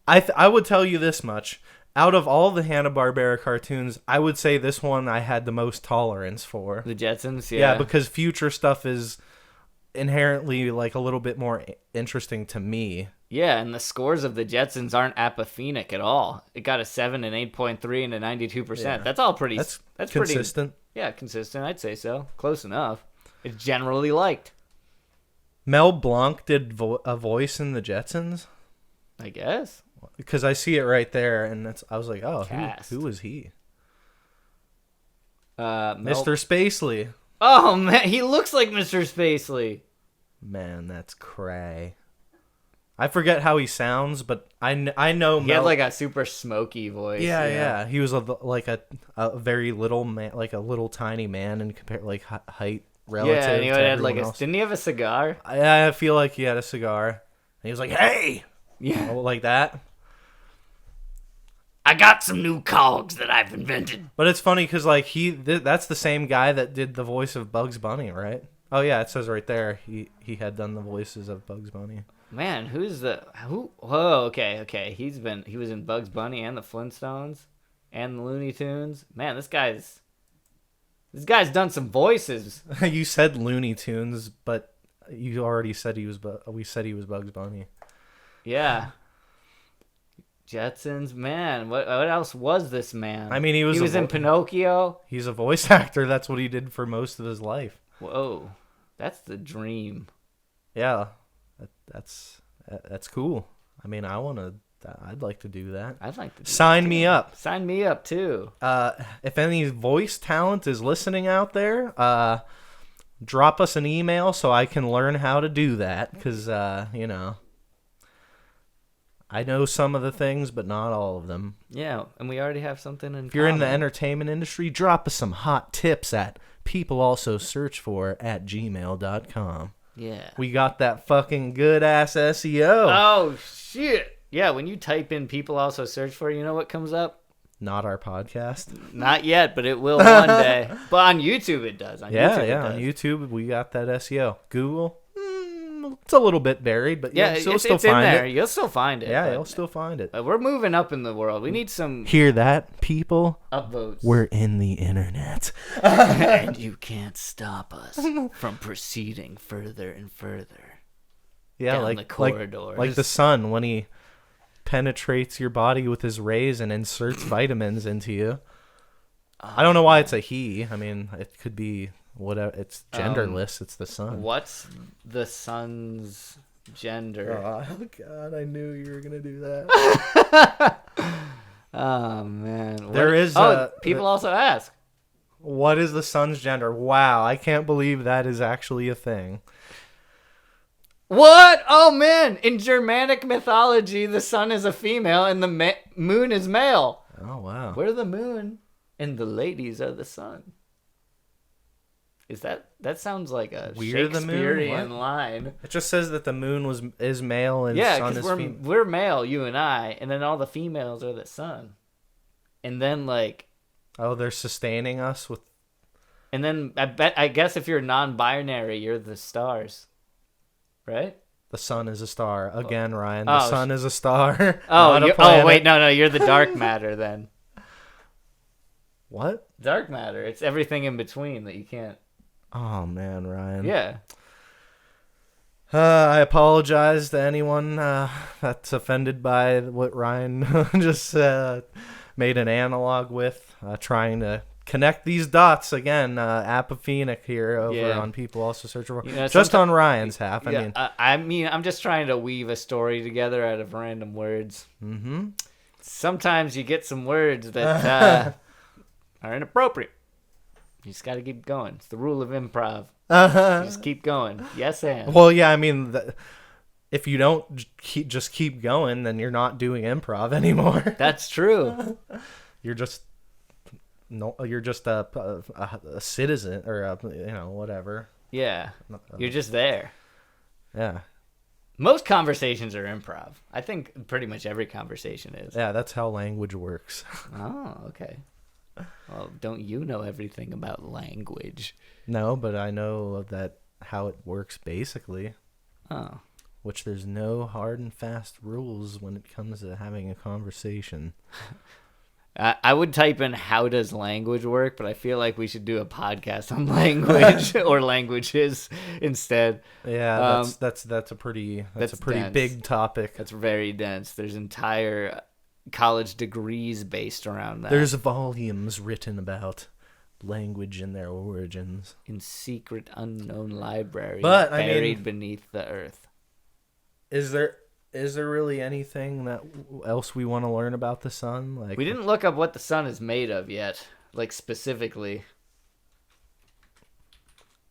B: I would tell you this much: out of all the Hanna-Barbera cartoons, I would say this one I had the most tolerance for.
A: The Jetsons, yeah.
B: Yeah, because future stuff is inherently like a little bit more interesting to me.
A: Yeah, and the scores of the Jetsons aren't apophenic at all. It got a 7, an 8.3, and a 92%.
B: Yeah.
A: That's all pretty. That's
B: consistent.
A: Pretty, yeah, consistent. I'd say so. Close enough. It's generally liked.
B: Mel Blanc did a voice in the Jetsons.
A: I guess.
B: Because I see it right there, and I was like, oh,
A: Cast.
B: who is he?
A: Mel-
B: Mr. Spacely.
A: Oh man, he looks like Mr. Spacely.
B: Man, that's cray. I forget how he sounds, but I know
A: He had like a super smoky voice.
B: Yeah,
A: you know?
B: yeah. He was like a very little man, like a little tiny man, and compared like height relative.
A: Yeah, and he
B: to
A: had like
B: everyone else.
A: didn't he have a cigar?
B: I feel like he had a cigar. And he was like, "Hey,"
A: Yeah.
B: like that.
A: I got some new cogs that I've invented.
B: But it's funny because like that's the same guy that did the voice of Bugs Bunny, right? Oh yeah, it says right there he had done the voices of Bugs Bunny.
A: Man, who? Whoa, okay. He was in Bugs Bunny and the Flintstones and the Looney Tunes. Man, this guy's done some voices.
B: You said Looney Tunes, but you already said we said he was Bugs Bunny.
A: Yeah. Jetsons, man. What else was this man?
B: I mean, he was
A: in Pinocchio.
B: He's a voice actor. That's what he did for most of his life.
A: Whoa, that's the dream.
B: Yeah, that's cool. I mean, I'd like to do that.
A: I'd like to
B: sign me up.
A: Sign me up too.
B: If any voice talent is listening out there, drop us an email so I can learn how to do that. Because you know, I know some of the things, but not all of them.
A: Yeah, and we already have something in
B: If you're in the
A: common.
B: entertainment industry, drop us some hot tips at peoplealsosearchfor@gmail.com.
A: Yeah.
B: We got that fucking good ass SEO.
A: Oh shit. Yeah, when you type in people also search for, you know what comes up?
B: Not our podcast.
A: Not yet, but it will one day. But on YouTube it does. On YouTube it
B: On
A: does.
B: YouTube we got that SEO. Google, it's a little bit varied, but
A: Yeah,
B: you'll
A: it's
B: still
A: in
B: find
A: there.
B: it.
A: You'll still find it.
B: Yeah,
A: but
B: you'll still find it.
A: we're moving up in the world. We need some
B: Hear that, people?
A: upvotes.
B: We're in the internet.
A: And you can't stop us from proceeding further and further
B: Yeah,
A: down
B: like
A: the corridors.
B: like the sun when he penetrates your body with his rays and inserts vitamins into you. I don't know why it's a he. I mean, it could be whatever. It's genderless. It's the sun.
A: What's the sun's gender?
B: Oh God, I knew you were gonna do that.
A: Oh man,
B: There is
A: people also ask.
B: What is the sun's gender? Wow, I can't believe that is actually a thing.
A: What? Oh man, in Germanic mythology, the sun is a female and the moon is male.
B: Oh wow.
A: We're the moon and the ladies are the sun. Is that sounds like a
B: We're the moon?
A: Shakespearean
B: What?
A: line?
B: It just says that the moon is male and
A: Yeah,
B: sun
A: because
B: is female.
A: we're male, you and I, and then all the females are the sun. And then like
B: Oh, they're sustaining us with.
A: and then I guess if you're non-binary, you're the stars. Right?
B: The sun is a star again, Ryan. The
A: Oh,
B: sun is a star.
A: Oh,
B: not a
A: oh
B: planet.
A: wait, no, you're the dark matter then.
B: What?
A: Dark matter. It's everything in between that you can't.
B: Oh man, Ryan.
A: Yeah.
B: I apologize to anyone that's offended by what Ryan just made an analog with, trying to connect these dots again. Apophenic here over on people also search for.
A: You know,
B: just on Ryan's half.
A: I mean, I'm just trying to weave a story together out of random words.
B: Mm-hmm.
A: Sometimes you get some words that are inappropriate. You just got to keep going. It's the rule of improv. You just keep going. Yes, and.
B: Well, yeah, I mean, if you don't just keep going, then you're not doing improv anymore.
A: That's true.
B: You're just a citizen or whatever.
A: Yeah. You're just there.
B: Yeah.
A: Most conversations are improv. I think pretty much every conversation is.
B: Yeah, that's how language works.
A: Oh, okay. Well, don't you know everything about language?
B: No, but I know that how it works basically.
A: Oh.
B: Which there's no hard and fast rules when it comes to having a conversation.
A: I would type in how does language work, but I feel like we should do a podcast on language or languages instead.
B: Yeah, that's a pretty
A: dense.
B: big topic.
A: That's very dense. There's entire college degrees based around that.
B: There's volumes written about language and their origins
A: in secret unknown libraries
B: but
A: buried beneath the earth.
B: Is there is there really anything that else we want to learn about the sun? Like,
A: We didn't look up what the sun is made of yet, like specifically.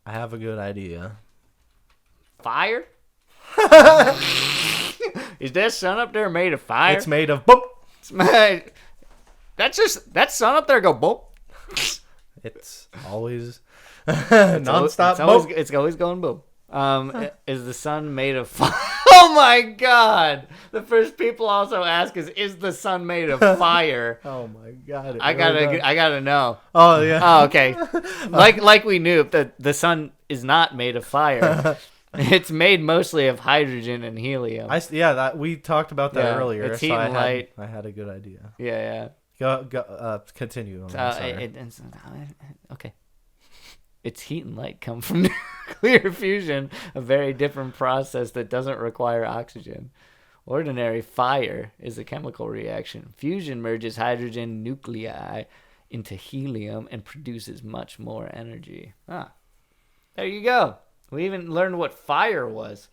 B: I have a good idea.
A: Fire? Is that sun up there made of fire?
B: It's made of boop.
A: That sun up there go boop.
B: It's always nonstop.
A: It's always going boop. Is the sun made of fire? Oh my god! The first people also ask is the sun made of fire?
B: Oh my god!
A: I gotta know.
B: Oh yeah.
A: Oh okay. like we knew that the sun is not made of fire. It's made mostly of hydrogen and helium.
B: We talked about that earlier.
A: It's heat and light.
B: I had a good idea.
A: Yeah.
B: Go. Continue.
A: Okay. Its heat and light come from nuclear fusion, a very different process that doesn't require oxygen. Ordinary fire is a chemical reaction. Fusion merges hydrogen nuclei into helium and produces much more energy. There you go. We even learned what fire was.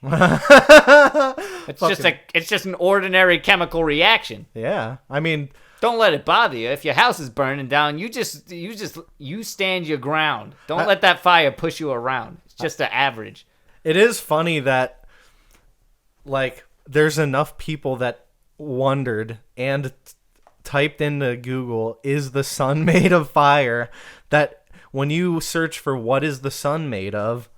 A: It's just an ordinary chemical reaction.
B: Yeah, I mean,
A: don't let it bother you. If your house is burning down, you stand your ground. Don't let that fire push you around. It's just an average.
B: It is funny that, like, there's enough people that wondered and typed into Google, "Is the sun made of fire?" That when you search for what is the sun made of,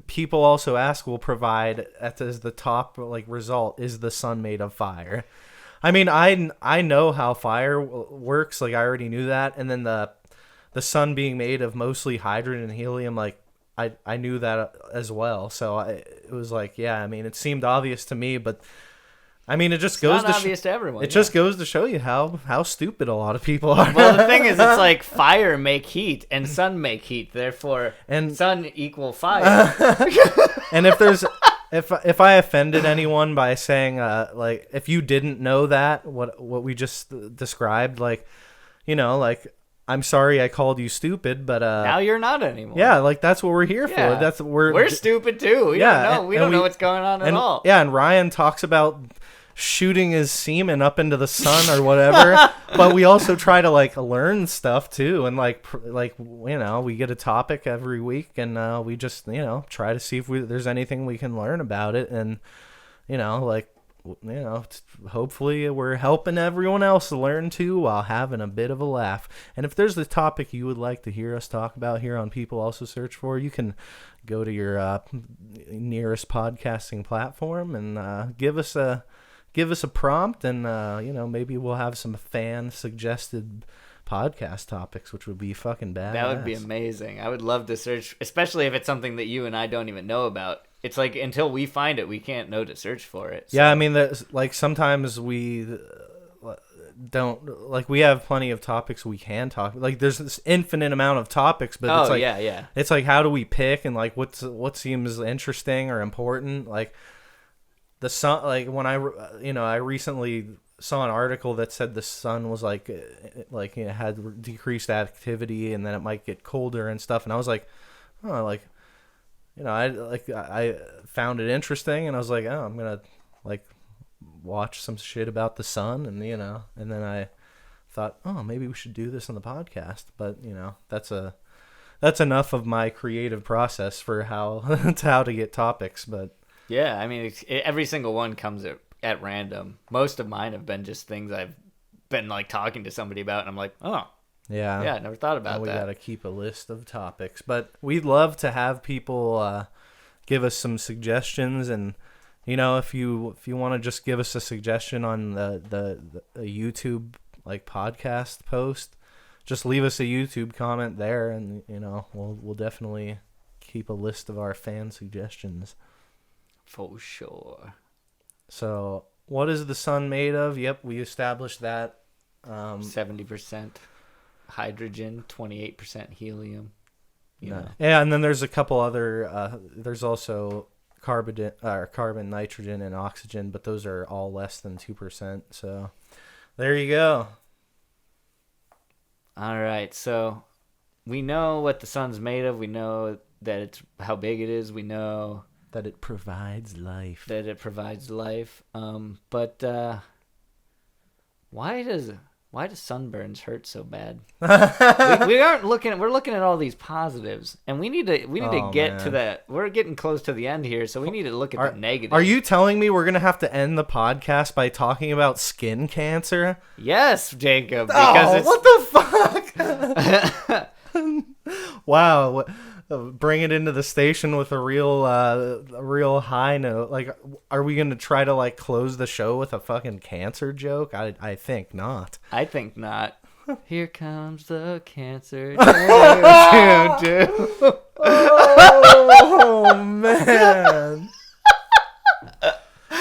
B: people also will provide as the top result, is the sun made of fire. I mean, I know how fire works. Like, I already knew that. And then the sun being made of mostly hydrogen and helium, like, I knew that as well. So it was like, yeah, I mean, it seemed obvious to me, but I mean, it just goes
A: to obvious to everyone.
B: It just goes to show you how stupid a lot of people are.
A: Well, the thing is, it's like fire make heat and sun make heat. Therefore, sun equal fire.
B: And if I offended anyone by saying like, if you didn't know that what we just described, like, you know, like, I'm sorry I called you stupid, but
A: now you're not anymore.
B: Yeah, like, that's what we're here for. We're
A: stupid too. We don't know what's going on at all.
B: Yeah, and Ryan talks about shooting his semen up into the sun or whatever, but we also try to learn stuff too, and we get a topic every week, and we just try to see if there's anything we can learn about it, and hopefully we're helping everyone else learn too while having a bit of a laugh. And if there's a topic you would like to hear us talk about here on People Also Search For, you can go to your nearest podcasting platform and give us a prompt, and maybe we'll have some fan suggested podcast topics, which would be fucking badass.
A: That would be amazing. I would love to search, especially if it's something that you and I don't even know about. It's like, until we find it, we can't know to search for it. So.
B: Yeah, I mean, sometimes we don't, we have plenty of topics we can talk. Like, there's this infinite amount of topics, but it's like, how do we pick, and what seems interesting or important? Like, the sun, when I recently saw an article that said the sun was had decreased activity, and then it might get colder and stuff, and I was like, oh, I found it interesting, and I was like, oh, I'm gonna watch some shit about the sun, and and then I thought, oh, maybe we should do this on the podcast, but that's enough of my creative process for how to get topics. But
A: yeah, I mean, every single one comes at random. Most of mine have been just things I've been talking to somebody about, and I'm like, oh. Yeah, I never thought about that.
B: We got to keep a list of topics, but we'd love to have people give us some suggestions, and if you want to just give us a suggestion on the YouTube podcast post, just leave us a YouTube comment there, and we'll definitely keep a list of our fan suggestions.
A: For sure.
B: So, what is the sun made of? Yep, we established that.
A: 70% hydrogen, 28% helium.
B: Yeah, and then there's a couple other. There's also carbon, nitrogen, and oxygen, but those are all less than 2%. So, there you go.
A: All right, so we know what the sun's made of. We know that it's how big it is. We know
B: That it provides life.
A: That it provides life. But why does sunburns hurt so bad? we aren't looking. We're looking at all these positives, and we need to get to that. We're getting close to the end here, so we need to look at the negatives.
B: Are you telling me we're gonna have to end the podcast by talking about skin cancer?
A: Yes, Jacob. Because
B: what the fuck? Wow. Bring it into the station with a real high note. Like, are we gonna try to like close the show with a fucking cancer joke? I think not.
A: I think not. Here comes the cancer.
B: Oh man.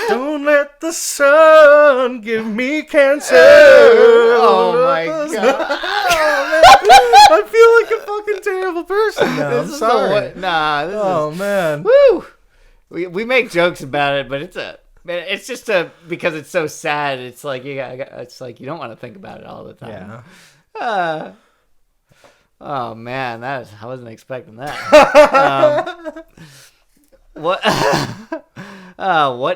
B: Don't let the sun give me cancer.
A: Oh my god.
B: I feel like a fucking terrible person now. I'm sorry. Man.
A: Woo. We make jokes about it, but it's just because it's so sad. It's like you don't want to think about it all the time.
B: Yeah.
A: Oh man, I wasn't expecting that. What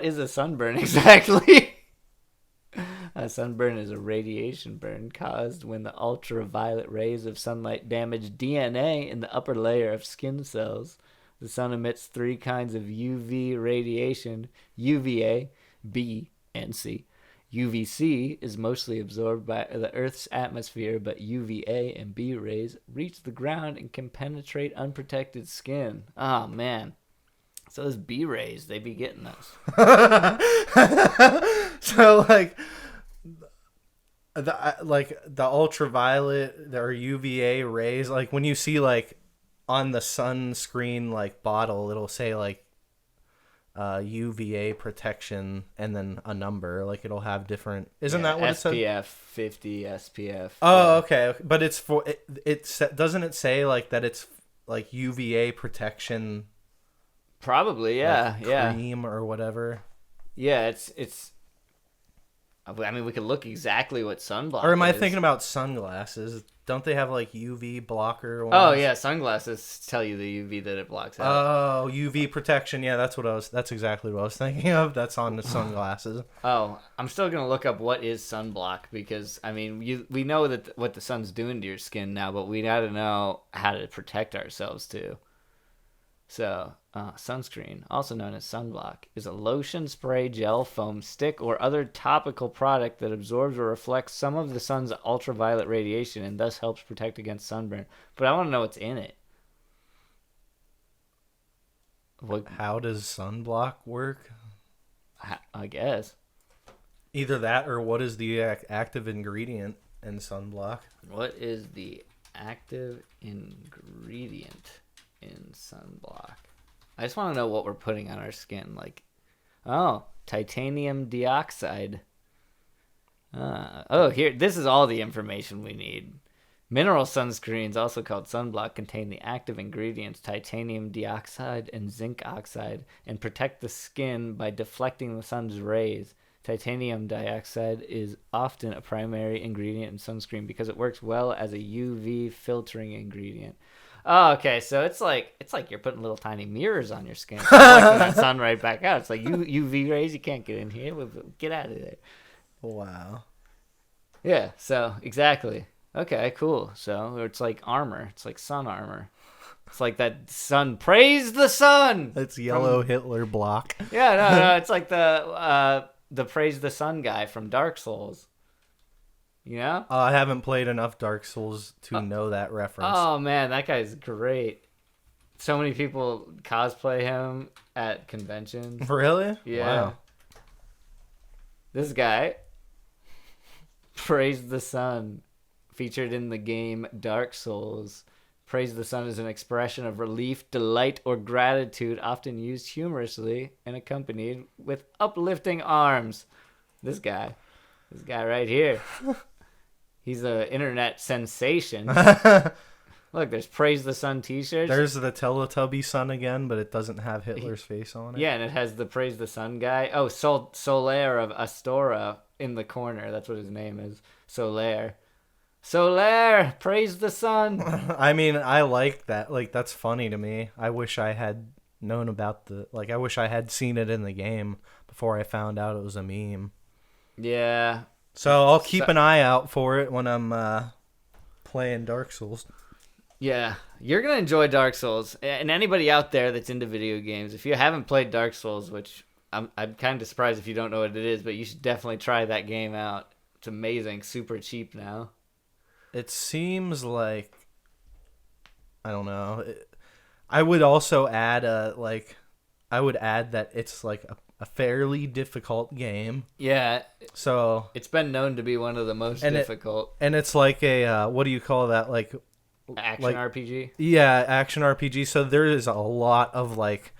A: is a sunburn exactly? A sunburn is a radiation burn caused when the ultraviolet rays of sunlight damage DNA in the upper layer of skin cells. The sun emits 3 kinds of UV radiation: UVA, B, and C. UVC is mostly absorbed by the Earth's atmosphere, but UVA and B rays reach the ground and can penetrate unprotected skin. Oh, man. So those B rays, they be getting us.
B: So, the ultraviolet or UVA rays, like when you see like on the sunscreen like bottle, it'll say like UVA protection and then a number. Like it'll have different. Isn't that what it says?
A: SPF 50, SPF.
B: Oh, okay. But it's for it. Doesn't it say like that? It's like UVA protection.
A: Probably, yeah,
B: like cream or whatever.
A: Yeah, it's. I mean, we could look exactly what sunblock
B: Or am I
A: is.
B: thinking about sunglasses? Don't they have like UV blocker ones?
A: Oh yeah, sunglasses tell you the UV that it blocks out.
B: Oh, UV protection. Yeah, that's exactly what I was thinking of. That's on the sunglasses.
A: Oh, I'm still gonna look up what is sunblock, because I mean, we know that what the sun's doing to your skin now, but we gotta know how to protect ourselves too. So, sunscreen, also known as sunblock, is a lotion, spray, gel, foam, stick, or other topical product that absorbs or reflects some of the sun's ultraviolet radiation and thus helps protect against sunburn. But I want to know what's in it.
B: How does sunblock work?
A: I guess.
B: Either that or what is the active ingredient in sunblock?
A: What is the active ingredient in sunblock? I just want to know what we're putting on our skin. Like, titanium dioxide. Here, this is all the information we need. Mineral sunscreens, also called sunblock, contain the active ingredients titanium dioxide and zinc oxide and protect the skin by deflecting the sun's rays. Titanium dioxide is often a primary ingredient in sunscreen because it works well as a UV filtering ingredient. Oh, okay. So it's like you're putting little tiny mirrors on your skin, reflecting that sun right back out. It's like UV rays. You can't get in here. Get out of there.
B: Wow.
A: Yeah. So exactly. Okay. Cool. So it's like armor. It's like sun armor. It's like that sun. Praise the sun.
B: It's yellow Hitler block.
A: Yeah. No. It's like the praise the sun guy from Dark Souls. You know?
B: I haven't played enough Dark Souls to know that reference.
A: Oh, man, that guy's great. So many people cosplay him at conventions.
B: Really?
A: Yeah.
B: Wow.
A: This guy, Praise the Sun, featured in the game Dark Souls. Praise the Sun is an expression of relief, delight, or gratitude, often used humorously and accompanied with uplifting arms. This guy right here. He's an internet sensation. Look, there's Praise the Sun t-shirts.
B: There's the Teletubby sun again, but it doesn't have Hitler's face on it.
A: Yeah, and it has the Praise the Sun guy. Oh, Solaire of Astora in the corner. That's what his name is. Solaire. Solaire, praise the sun.
B: I mean, I like that. Like, that's funny to me. I wish I had known about I wish I had seen it in the game before I found out it was a meme.
A: Yeah.
B: So I'll keep an eye out for it when I'm playing Dark Souls.
A: Yeah, you're gonna enjoy Dark Souls, and anybody out there that's into video games, if you haven't played Dark Souls, which I'm kind of surprised if you don't know what it is, but you should definitely try that game out. It's amazing, super cheap now.
B: It seems like, I don't know. I would also add I would add that it's like a fairly difficult game.
A: Yeah.
B: So
A: it's been known to be one of the most difficult.
B: And it's like a what do you call that?
A: Action RPG?
B: Yeah, action RPG. So there is a lot of like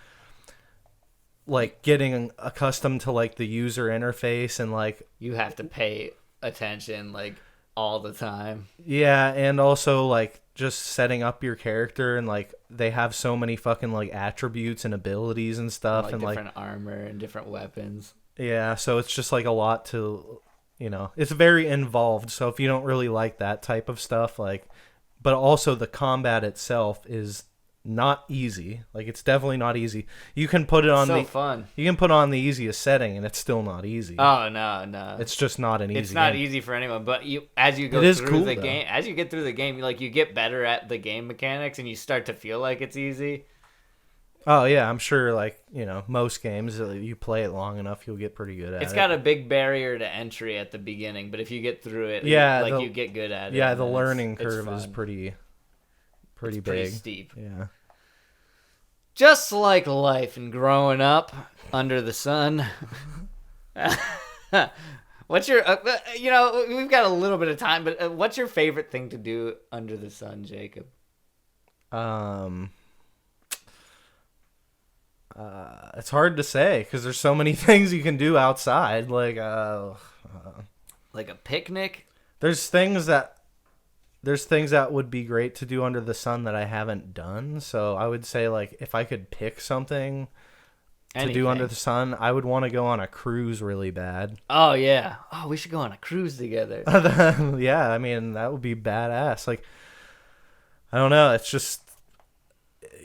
B: getting accustomed to like the user interface and like
A: you have to pay attention like all the time.
B: Yeah, and also like just setting up your character, and like they have so many fucking like attributes and abilities and stuff, and
A: different armor and different weapons.
B: Yeah, so it's just like a lot to, it's very involved. So if you don't really like that type of stuff, but also the combat itself is not easy. Like it's definitely not easy. You can put it on
A: fun.
B: You can put on the easiest setting and it's still not easy.
A: Oh no.
B: It's just not an easy.
A: It's not
B: game.
A: Easy for anyone, but as you go through the game, as you get through the game, you get better at the game mechanics and you start to feel like it's easy.
B: Oh yeah, I'm sure most games you play it long enough you'll get pretty good at it.
A: It's got a big barrier to entry at the beginning, but if you get through it, you get good at it.
B: Yeah, the learning curve is pretty big.
A: Pretty steep.
B: Yeah.
A: Just like life and growing up under the sun. What's your we've got a little bit of time, but what's your favorite thing to do under the sun, Jacob?
B: It's hard to say because there's so many things you can do outside. Like
A: a picnic.
B: There's things that would be great to do under the sun that I haven't done. So I would say if I could pick something to do under the sun, I would want to go on a cruise really bad.
A: Oh yeah. Oh, we should go on a cruise together.
B: Yeah, I mean that would be badass. I don't know. It's just.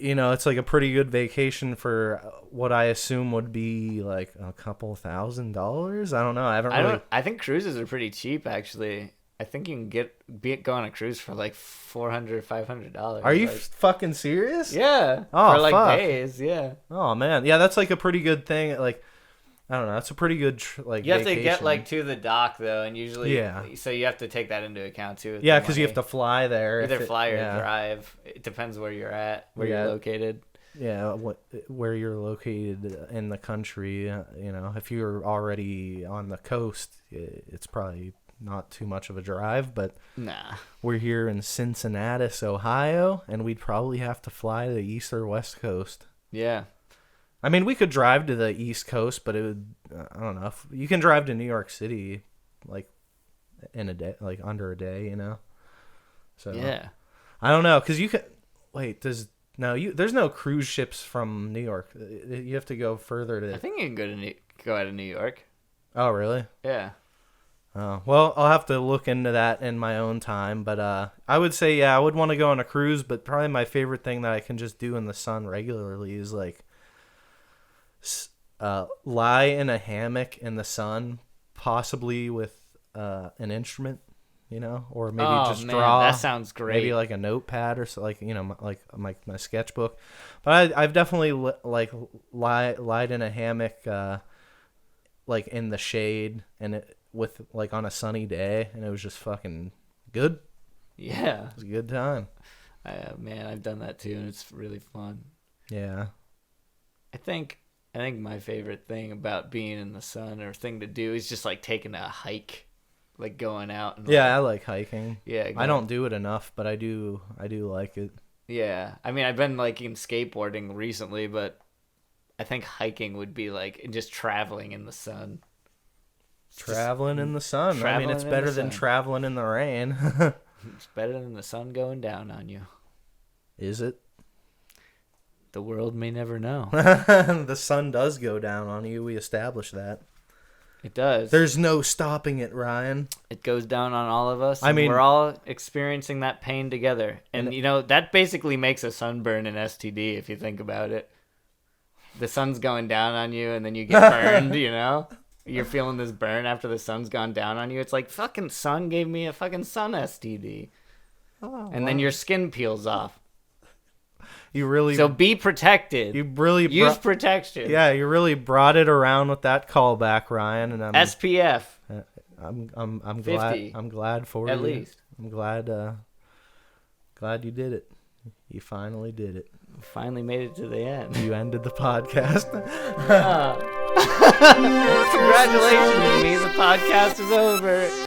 B: It's like a pretty good vacation for what I assume would be like a couple $1,000. I don't know.
A: I think cruises are pretty cheap, actually. I think you can go on a cruise for like $400 or $500.
B: Are you fucking serious?
A: Yeah.
B: Oh,
A: for days. Yeah.
B: Oh man, yeah, that's like a pretty good thing. I don't know. That's a pretty good
A: You have to get to the dock though, and usually so you have to take that into account too.
B: Yeah, because you have to fly there.
A: Either fly or drive. It depends where you're at, where you're located.
B: Yeah, where you're located in the country. If you're already on the coast, it's probably not too much of a drive. But
A: nah,
B: we're here in Cincinnati, Ohio, and we'd probably have to fly to the east or west coast.
A: Yeah.
B: I mean, we could drive to the East Coast, but it would, I don't know. If you can drive to New York City, in a day, under a day, So
A: yeah,
B: I don't know, because you can. Wait, there's no cruise ships from New York. You have to go further to.
A: I think you can go out of New York.
B: Oh really?
A: Yeah.
B: Oh well, I'll have to look into that in my own time. But I would say I would want to go on a cruise, but probably my favorite thing that I can just do in the sun regularly is lie in a hammock in the sun, possibly with an instrument, or maybe just draw.
A: That sounds great.
B: Maybe like a notepad or so, my sketchbook. But I've definitely lied in a hammock, in the shade, and it with on a sunny day, and it was just fucking good.
A: Yeah,
B: it was a good time.
A: Man, I've done that too, and it's really fun.
B: Yeah,
A: I think my favorite thing about being in the sun or thing to do is just taking a hike, going out. And
B: I like hiking.
A: Yeah,
B: I don't do it enough, but I do like it.
A: Yeah, I mean, I've been in skateboarding recently, but I think hiking would be just traveling in the sun.
B: Traveling in the sun. I mean, it's better than traveling in the rain.
A: It's better than the sun going down on you.
B: Is it?
A: The world may never know.
B: The sun does go down on you. We established that.
A: It does.
B: There's no stopping it, Ryan.
A: It goes down on all of us.
B: I mean,
A: we're all experiencing that pain together. And, that basically makes a sunburn an STD if you think about it. the sun's going down on you and then you get burned, you know? You're feeling this burn after the sun's gone down on you. It's like, fucking sun gave me a fucking sun STD.
B: Oh,
A: and then your skin peels off.
B: You really
A: So be protected.
B: You really
A: use protection.
B: Yeah, you really brought it around with that callback, Ryan, and
A: SPF.
B: I'm
A: 50,
B: glad. I'm glad for you.
A: At least.
B: I'm glad you did it. You finally did it.
A: Finally made it to the end.
B: You ended the podcast.
A: Congratulations, me. The podcast is over.